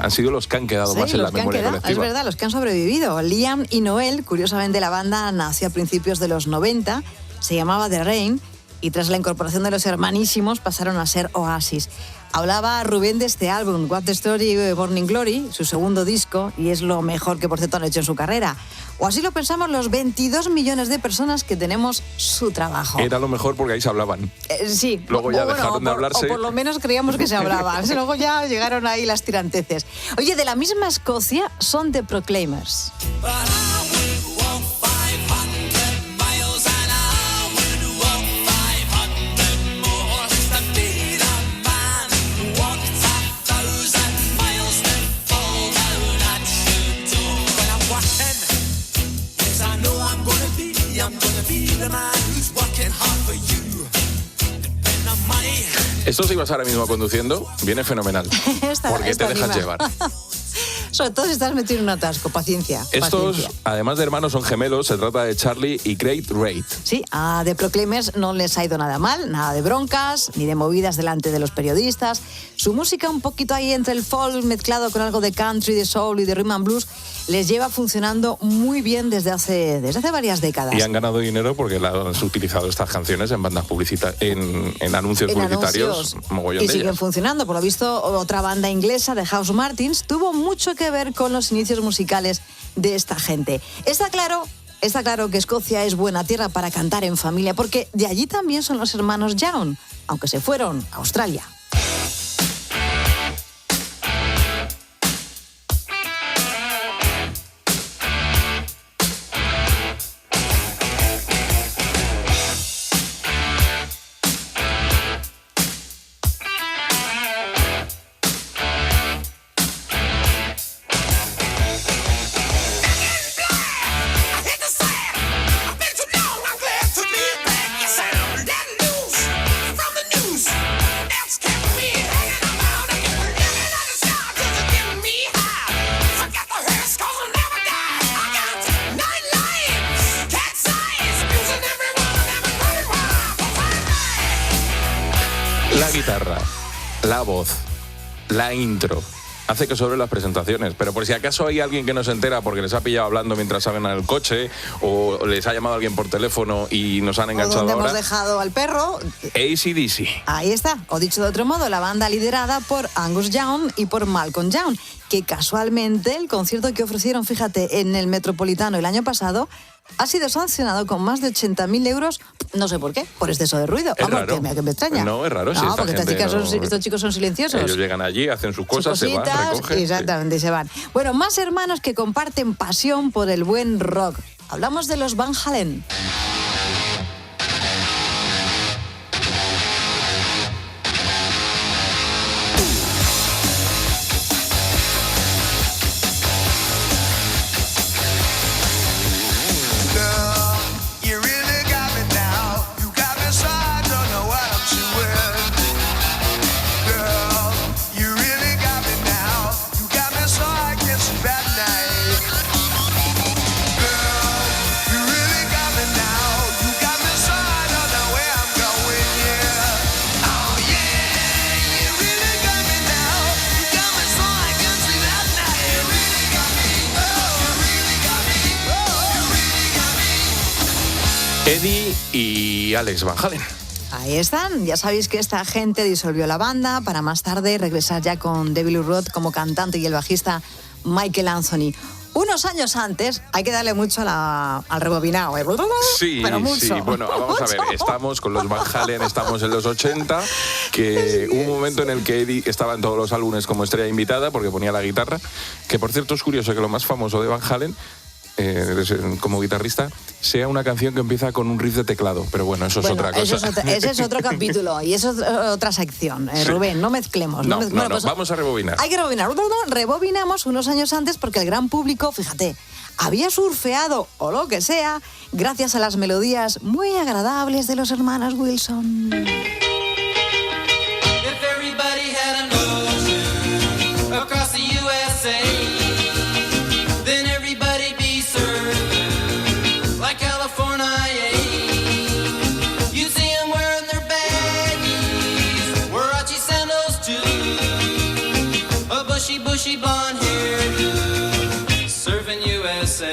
han sido los que han quedado más en la memoria colectiva. Es verdad, los que han sobrevivido. Liam y Noel, curiosamente la banda nació a principios de los 90, se llamaba The Rain, y tras la incorporación de los hermanísimos pasaron a ser Oasis. Hablaba Rubén de este álbum, What the Story, Morning Glory, su segundo disco, y es lo mejor que por cierto han hecho en su carrera. O así lo pensamos los 22 millones de personas que tenemos su trabajo. Era lo mejor porque ahí se hablaban. Sí. Luego ya dejaron de hablarse. O por lo menos creíamos que se hablaban. Luego ya llegaron ahí las tiranteces. Oye, de la misma Escocia son The Proclaimers. Esto si vas ahora mismo conduciendo, viene fenomenal. Porque te dejas llevar. Sobre todo si estás metido en un atasco, paciencia. Estos, además de hermanos, son gemelos. Se trata de Charlie y Craig Reid. Sí, a The Proclaimers no les ha ido nada mal, nada de broncas, ni de movidas delante de los periodistas. Su música, un poquito ahí entre el folk mezclado con algo de country, de soul y de rhythm and blues, les lleva funcionando muy bien desde hace varias décadas. Y han ganado dinero porque han utilizado estas canciones en bandas publicitarias, en anuncios publicitarios. Mogollón y de siguen ellas. funcionando. Por lo visto, otra banda inglesa, The House Martins, tuvo mucho que ver con los inicios musicales de esta gente. Está claro que Escocia es buena tierra para cantar en familia, porque de allí también son los hermanos Young, aunque se fueron a Australia. La guitarra, la voz, la intro, hace que sobre las presentaciones. Pero por si acaso hay alguien que no se entera porque les ha pillado hablando mientras salen al coche, o les ha llamado alguien por teléfono y nos han enganchado donde ahora. hemos dejado al perro. AC/DC. Ahí está. O dicho de otro modo, la banda liderada por Angus Young y por Malcolm Young, que casualmente el concierto que ofrecieron, fíjate, en el Metropolitano el año pasado, ha sido sancionado con más de 80.000 euros, no sé por qué, por exceso de ruido. Es raro. Que me extraña. No, es raro. No, si esta porque gente estos chicos son silenciosos. Ellos llegan allí, hacen sus cosas, se van, recogen. Exactamente, y se van. Bueno, más hermanos que comparten pasión por el buen rock. Hablamos de los Van Halen. Eddie y Alex Van Halen. Ahí están. Ya sabéis que esta gente disolvió la banda para más tarde regresar ya con David Lee Roth como cantante y el bajista Michael Anthony. Unos años antes, hay que darle mucho al rebobinado, ¿eh? Sí, pero mucho. sí. Bueno, vamos a ver, estamos con los Van Halen, estamos en los 80, que hubo un momento en el que Eddie estaba en todos los álbumes como estrella invitada porque ponía la guitarra, que por cierto es curioso que lo más famoso de Van Halen, como guitarrista, sea una canción que empieza con un riff de teclado, pero bueno, eso es otra cosa. Ese es otro capítulo y eso es otra sección. Sí. Rubén, no mezclemos. No, pues, vamos a rebobinar. Hay que rebobinar. Rebobinamos unos años antes porque el gran público, fíjate, había surfeado o lo que sea gracias a las melodías muy agradables de los hermanos Wilson. Bushy blonde hairdo, surfing USA.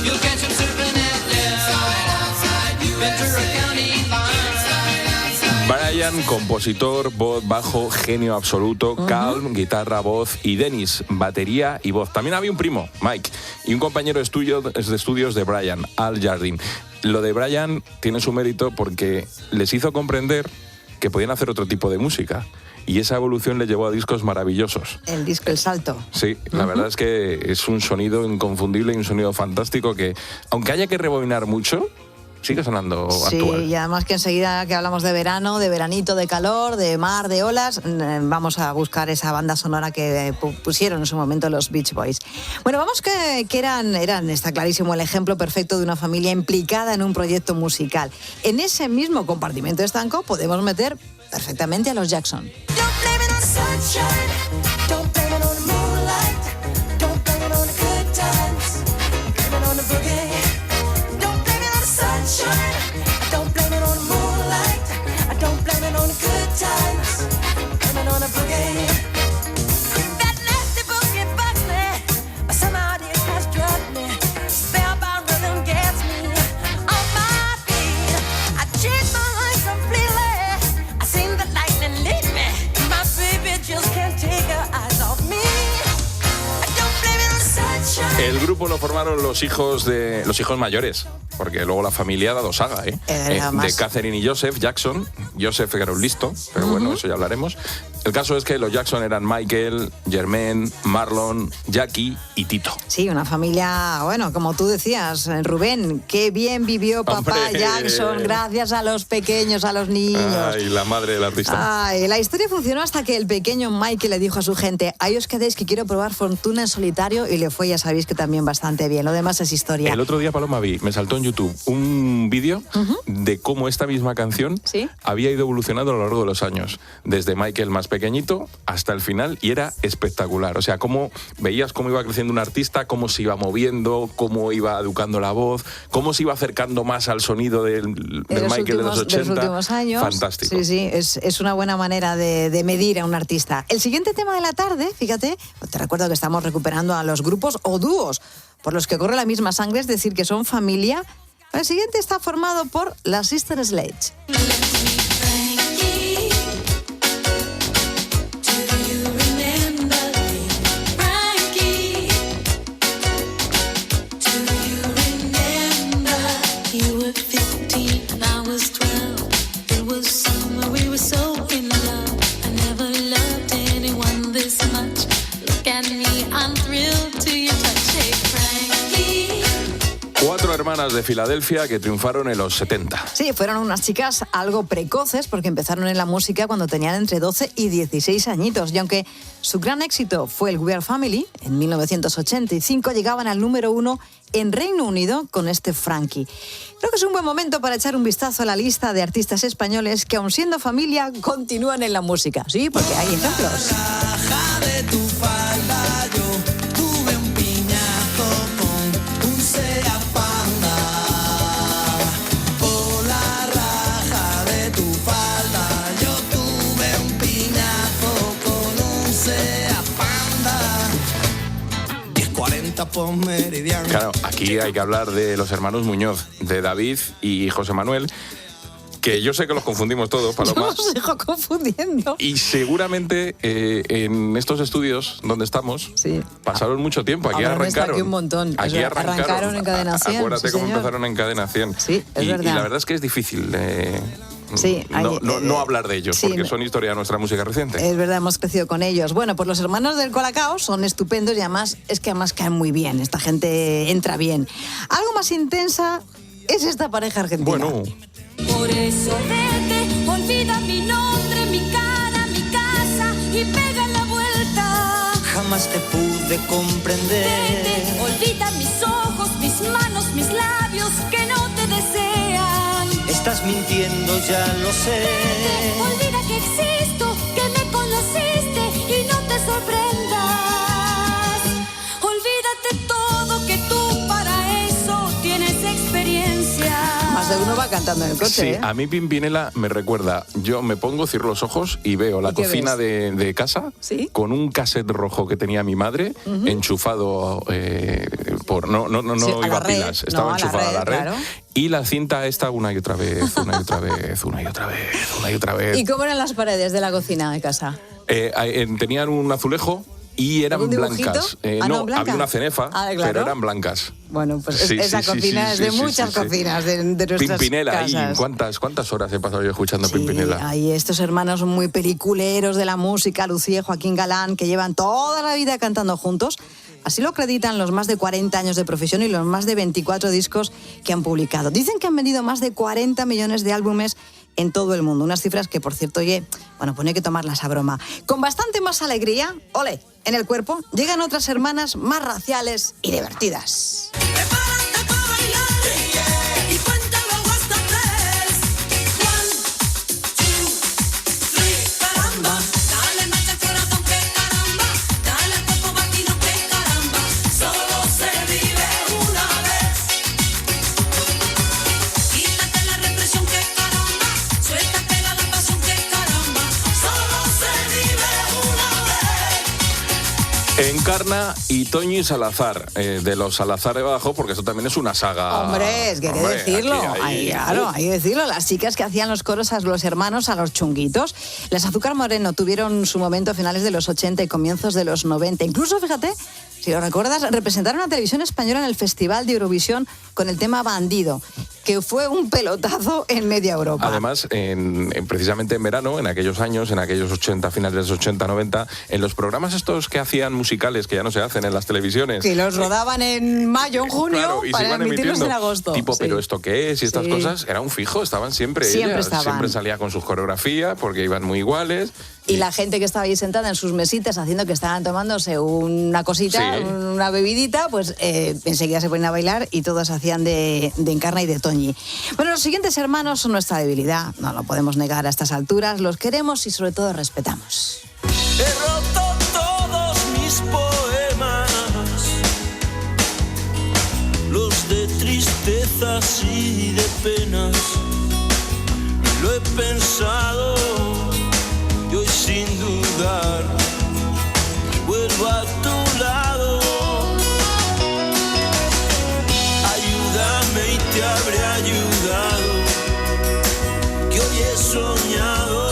You'll catch him surfing at Dell, Ventura County. Brian, compositor, voz, bajo, genio absoluto, Calm, guitarra, voz y Dennis, batería y voz. También había un primo, Mike, y un compañero de estudios de Brian, Al Jardine. Lo de Brian tiene su mérito porque les hizo comprender que podían hacer otro tipo de música. Y esa evolución le llevó a discos maravillosos. El disco El Salto. Sí, la verdad es que es un sonido inconfundible y un sonido fantástico que, aunque haya que rebobinar mucho, sigue sonando actual. Sí, y además que enseguida que hablamos de verano, de veranito, de calor, de mar, de olas, vamos a buscar esa banda sonora que pusieron en su momento los Beach Boys. Bueno, vamos que eran, está clarísimo, el ejemplo perfecto de una familia implicada en un proyecto musical. En ese mismo compartimento estanco podemos meter perfectamente a los Jackson. El grupo lo formaron los hijos mayores, porque luego la familia ha dado saga, de Catherine y Joseph Jackson. Joseph era un listo, pero bueno, eso ya hablaremos. El caso es que los Jackson eran Michael, Jermaine, Marlon, Jackie y Tito. Sí, una familia, bueno, como tú decías, Rubén, qué bien vivió papá Jackson, gracias a los pequeños, a los niños. Ay, la madre del artista. Ay, la historia funcionó hasta que el pequeño Michael le dijo a su gente: ahí os quedéis que quiero probar fortuna en solitario, y le fue, ya sabéis que también bastante bien. Lo demás es historia. El otro día, Paloma, me saltó en YouTube un vídeo de cómo esta misma canción había ido evolucionando a lo largo de los años, desde Michael más pequeñito hasta el final, y era espectacular. O sea, cómo veías cómo iba creciendo un artista, cómo se iba moviendo, cómo iba educando la voz, cómo se iba acercando más al sonido del Michael de los 80. De los últimos años. Fantástico. Sí, es una buena manera de medir a un artista. El siguiente tema de la tarde, fíjate, te recuerdo que estamos recuperando a los grupos o dúos por los que corre la misma sangre, es decir, que son familia. El siguiente está formado por las Sister Sledge. Cuatro hermanas de Filadelfia que triunfaron en los 70. Sí, fueron unas chicas algo precoces porque empezaron en la música cuando tenían entre 12 y 16 añitos. Y aunque su gran éxito fue el We Are Family, en 1985 llegaban al número 1 en Reino Unido con este Frankie. Creo que es un buen momento para echar un vistazo a la lista de artistas españoles que, aun siendo familia, continúan en la música. Sí, porque hay ejemplos. Claro, aquí hay que hablar de los hermanos Muñoz, de David y José Manuel, que yo sé que los confundimos todos, Paloma. Yo los dejo confundiendo. Y seguramente en estos estudios donde estamos pasaron mucho tiempo. Aquí arrancaron. Aquí un montón. Aquí arrancaron en Cadena 100. Acuérdate cómo señor. empezaron en Cadena 100. Sí, es verdad. Y la verdad es que es difícil no hablar de ellos, porque son historia de nuestra música reciente. Es verdad, hemos crecido con ellos. Bueno, pues los hermanos del Colacao son estupendos y además caen muy bien. Esta gente entra bien. Algo más intensa es esta pareja argentina. Bueno. Por eso vete, olvida mi nombre, mi cara, mi casa y pega la vuelta. Jamás te pude comprender. Vete, olvida mis ojos, mis manos, mis labios que no te desean. Estás mintiendo, ya lo sé. Vete, olvida que existo, que me conociste y no te sorprendas. Olvídate todo, que tú para eso tienes experiencia. Más de uno va va cantando en el coche. Sí, ¿eh? a mí Pimpinela me recuerda. Yo me pongo, cierro los ojos y veo la ¿Y qué cocina ves? de casa ¿Sí? con un cassette rojo que tenía mi madre enchufado por... No Sí, a iba la red. pilas, estaba No, a la enchufada a la red, red. claro. Y la cinta esta una y otra vez, una y otra vez, una y otra vez, una y otra vez. ¿Y cómo eran las paredes de la cocina de casa? Tenían un azulejo y eran ¿Un dibujito? blancas. No, ¿blancas? Había una cenefa, claro. pero eran blancas. Bueno, pues Sí, esa sí, cocina sí, es de sí, muchas sí, sí. cocinas de nuestras Pimpinela, casas. ¿y cuántas horas he pasado yo escuchando Pimpinela? Hay estos hermanos muy peliculeros de la música, Lucía y Joaquín Galán, que llevan toda la vida cantando juntos. Así lo acreditan los más de 40 años de profesión y los más de 24 discos que han publicado. Dicen que han vendido más de 40 millones de álbumes en todo el mundo. Unas cifras que, por cierto, pone que tomarlas a broma. Con bastante más alegría, ole, en el cuerpo, llegan otras hermanas más raciales y divertidas. Y cuéntalo hasta 3. 1, 2, 3, caramba. Dale más al corazón que caramba. Dale al cuerpo latino que caramba. Solo se vive una vez. Quítate la represión que caramba. Suéltate la pasión que caramba. Solo se vive una vez. Encarna y Toñi Salazar, de los Salazar de Bajo, porque eso también es una saga. Hombre, es que hay que decirlo. Claro, hay que decirlo. Las chicas que hacían los coros a los hermanos, a los chunguitos. Las Azúcar Moreno tuvieron su momento a finales de los 80 y comienzos de los 90. Incluso, fíjate, si lo recuerdas, representaron a Televisión Española en el Festival de Eurovisión con el tema Bandido, que fue un pelotazo en media Europa. Además, precisamente en verano, en aquellos años, en aquellos 80, finales de los 80, 90, en los programas estos que hacían musicales, que ya no se hacen en las televisiones. Que los rodaban en mayo, en junio, Claro, y se para iban emitirlos emitiendo. en agosto. Tipo, Sí. ¿pero esto qué es? Y estas Sí. cosas, era un fijo, estaban siempre Siempre ellas. estaban. Siempre salía con sus coreografías, porque iban muy iguales. Y la gente que estaba ahí sentada en sus mesitas haciendo que estaban tomándose una cosita, Sí. una bebidita, pues enseguida se ponían a bailar y todos hacían de Encarna y de Toñi. Bueno, los siguientes hermanos son nuestra debilidad, no lo podemos negar a estas alturas, los queremos y sobre todo respetamos. He roto todos mis poemas, los de tristezas y de penas. Lo he pensado y hoy sin dudar vuelvo a tu lado. Ayúdame y te habré ayudado, que hoy he soñado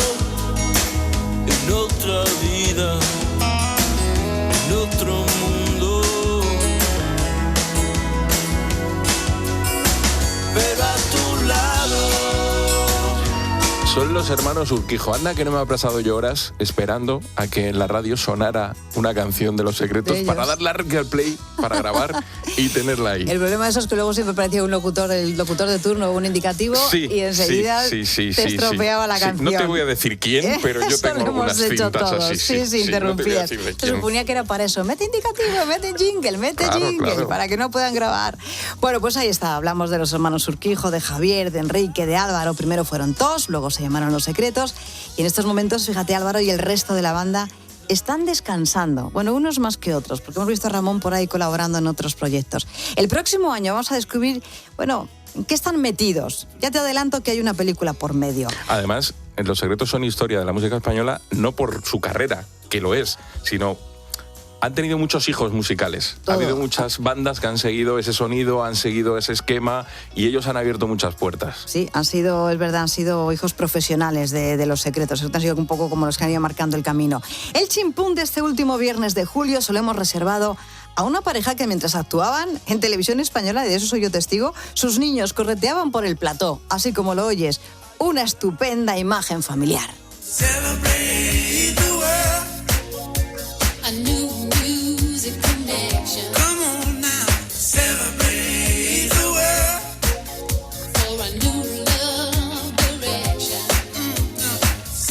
en otra vida, en otro mundo. Pero a tu lado. Son los hermanos Urquijo. Anda que no me ha pasado yo horas esperando a que en la radio sonara una canción de Los Secretos De ellos. para darle al play, para grabar y tenerla ahí. El problema de eso es que luego siempre parecía un locutor, el locutor de turno, un indicativo, Sí, y enseguida sí, te estropeaba la Sí, canción. no te voy a decir quién, pero yo Eso tengo lo hemos algunas hecho cintas todos. así. Sí, no te voy a interrumpías. decir de Se quién. suponía que era para eso. Mete indicativo, mete jingle, Claro, jingle, claro. para que no puedan grabar. Bueno, pues ahí está. Hablamos de los hermanos Urquijo, de Javier, de Enrique, de Álvaro. Primero fueron TOS, luego se llamaron Los Secretos. Y en estos momentos, fíjate, Álvaro y el resto de la banda están descansando. Bueno, unos más que otros, porque hemos visto a Ramón por ahí colaborando en otros proyectos. El próximo año vamos a descubrir, bueno, ¿en qué están metidos? Ya te adelanto que hay una película por medio. Además, Los Secretos son historia de la música española no por su carrera, que lo es, sino han tenido muchos hijos musicales. Todo. Ha habido muchas bandas que han seguido ese sonido, han seguido ese esquema y ellos han abierto muchas puertas. Sí, han sido, es verdad, han sido hijos profesionales de Los Secretos. Han sido un poco como los que han ido marcando el camino. El chimpún de este último viernes de julio se lo hemos reservado a una pareja que mientras actuaban en Televisión Española, y de eso soy yo testigo, sus niños correteaban por el plató, así como lo oyes. Una estupenda imagen familiar. Celebrate the world. A new music connection. Come on now. Celebrate the world. For a new love direction.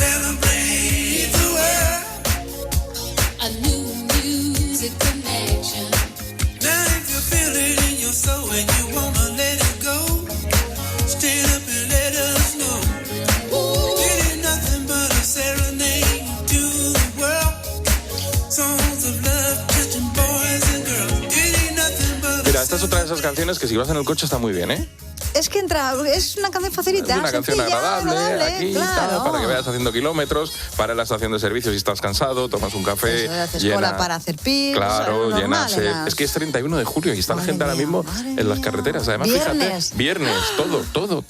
Celebrate the world. A new music connection. Now if you feel it in your soul and you wanna let it go, stand up and let us know. It ain't nothing but a serenade to the world. Songs of love, touching boys and girls. It ain't nothing but Mira, esta es otra de esas canciones que si vas en el coche está muy bien, ¿eh? Es que es una canción facilita. Es una canción sencilla, agradable, aquí, claro. tal, para que vayas haciendo kilómetros, para en la estación de servicio si estás cansado, tomas un café, Haces cola para hacer pis. Claro, normal, llenas. Es que es 31 de julio y está la gente ahora mismo en las carreteras. Además, Viernes. fíjate, viernes, todo.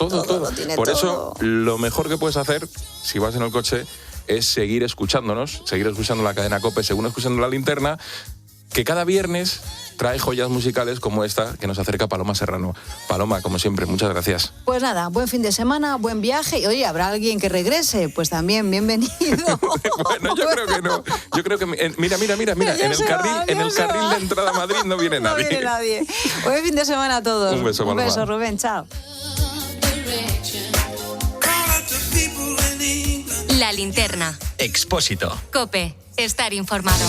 Por eso, lo mejor que puedes hacer, si vas en el coche, es seguir escuchándonos, seguir escuchando la cadena COPE, seguir escuchando La Linterna, que cada viernes trae joyas musicales como esta que nos acerca Paloma Serrano. Paloma, como siempre, muchas gracias. Pues nada, buen fin de semana, buen viaje. Y oye, ¿habrá alguien que regrese? Pues también, bienvenido. Bueno, yo creo que no. Yo creo que mira, en el carril de entrada a Madrid no viene nadie. No viene nadie. Buen fin de semana a todos. Un beso, Paloma. Un beso, Rubén, chao. La Linterna. Expósito. COPE. Estar informado.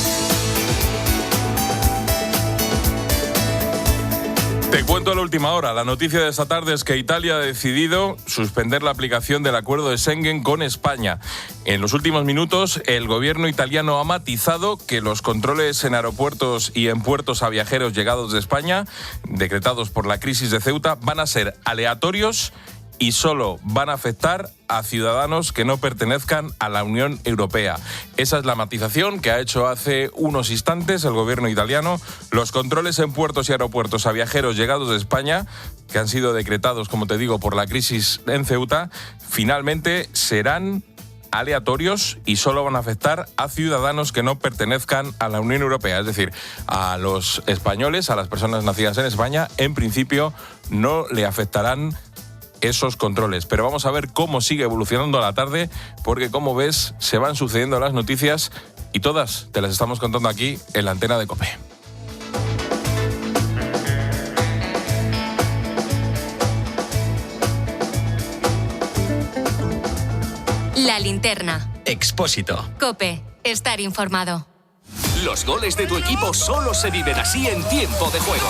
Te cuento a la última hora. La noticia de esta tarde es que Italia ha decidido suspender la aplicación del acuerdo de Schengen con España. En los últimos minutos, el gobierno italiano ha matizado que los controles en aeropuertos y en puertos a viajeros llegados de España, decretados por la crisis de Ceuta, van a ser aleatorios y solo van a afectar a ciudadanos que no pertenezcan a la Unión Europea. Esa es la matización que ha hecho hace unos instantes el gobierno italiano. Los controles en puertos y aeropuertos a viajeros llegados de España, que han sido decretados, como te digo, por la crisis en Ceuta, finalmente serán aleatorios y solo van a afectar a ciudadanos que no pertenezcan a la Unión Europea. Es decir, a los españoles, a las personas nacidas en España, en principio no le afectarán esos controles. Pero vamos a ver cómo sigue evolucionando la tarde, porque como ves, se van sucediendo las noticias y todas te las estamos contando aquí en la antena de COPE. La Linterna. Expósito. COPE. Estar informado. Los goles de tu equipo solo se viven así en tiempo de juego.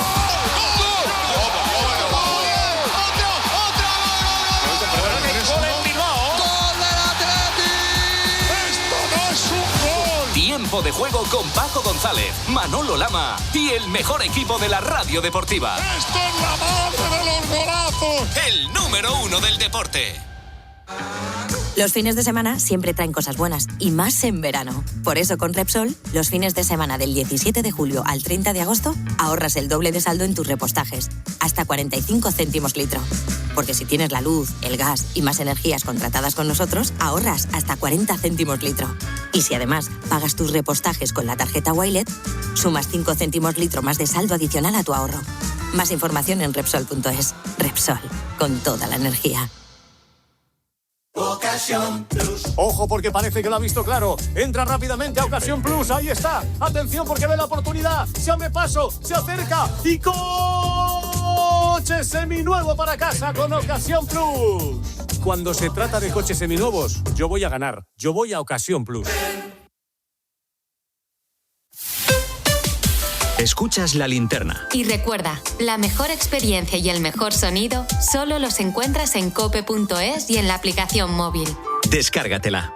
Tiempo de juego con Paco González, Manolo Lama y el mejor equipo de la radio deportiva. ¡Esto es la madre de los golazos! El número 1 del deporte. Los fines de semana siempre traen cosas buenas, y más en verano. Por eso con Repsol, los fines de semana del 17 de julio al 30 de agosto, ahorras el doble de saldo en tus repostajes, hasta 45 céntimos litro. Porque si tienes la luz, el gas y más energías contratadas con nosotros, ahorras hasta 40 céntimos litro. Y si además pagas tus repostajes con la tarjeta Wilet, sumas 5 céntimos litro más de saldo adicional a tu ahorro. Más información en Repsol.es. Repsol, con toda la energía. Ocasión Plus. Ojo, porque parece que lo ha visto claro. Entra rápidamente a Ocasión Plus. Ahí está. Atención, porque ve la oportunidad. Se abre paso, se acerca y coche seminuevo para casa con Ocasión Plus. Cuando se trata de coches seminuevos, yo voy a ganar. Yo voy a Ocasión Plus. Escuchas La Linterna. Y recuerda, la mejor experiencia y el mejor sonido solo los encuentras en cope.es y en la aplicación móvil. Descárgatela.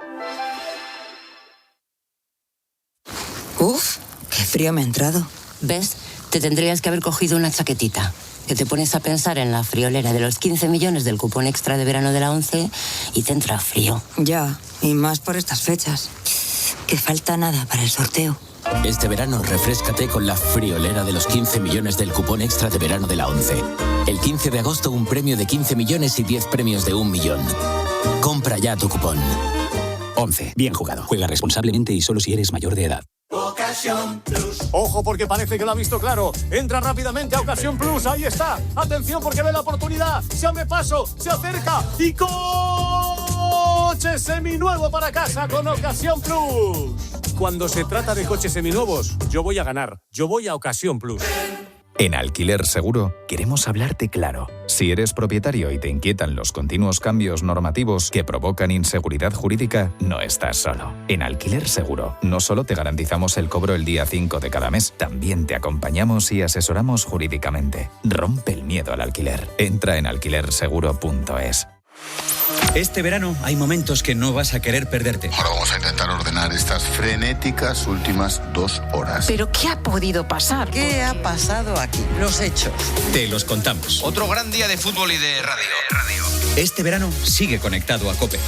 Uf, qué frío me ha entrado. ¿Ves? Te tendrías que haber cogido una chaquetita. Que te pones a pensar en la friolera de los 15 millones del cupón extra de verano de la 11 y te entra frío. Ya, y más por estas fechas. Que falta nada para el sorteo. Este verano refréscate con la friolera de los 15 millones del cupón extra de verano de la 11. El 15 de agosto un premio de 15 millones y 10 premios de 1 millón. Compra ya tu cupón. 11. Bien jugado. Juega responsablemente y solo si eres mayor de edad. Ocasión Plus. Ojo, porque parece que lo ha visto claro. Entra rápidamente a Ocasión Plus. Ahí está. Atención, porque ve la oportunidad. Se abre paso, se acerca y coche seminuevo para casa con Ocasión Plus. Cuando se trata de coches seminuevos, yo voy a ganar. Yo voy a Ocasión Plus. En Alquiler Seguro queremos hablarte claro. Si eres propietario y te inquietan los continuos cambios normativos que provocan inseguridad jurídica, no estás solo. En Alquiler Seguro no solo te garantizamos el cobro el día 5 de cada mes, también te acompañamos y asesoramos jurídicamente. Rompe el miedo al alquiler. Entra en alquilerseguro.es. Este verano hay momentos que no vas a querer perderte. Ahora vamos a intentar ordenar estas frenéticas últimas 2 horas. ¿Pero qué ha podido pasar? ¿Qué ha pasado aquí? Los hechos. Te los contamos. Otro gran día de fútbol y de radio. Este verano sigue conectado a COPE.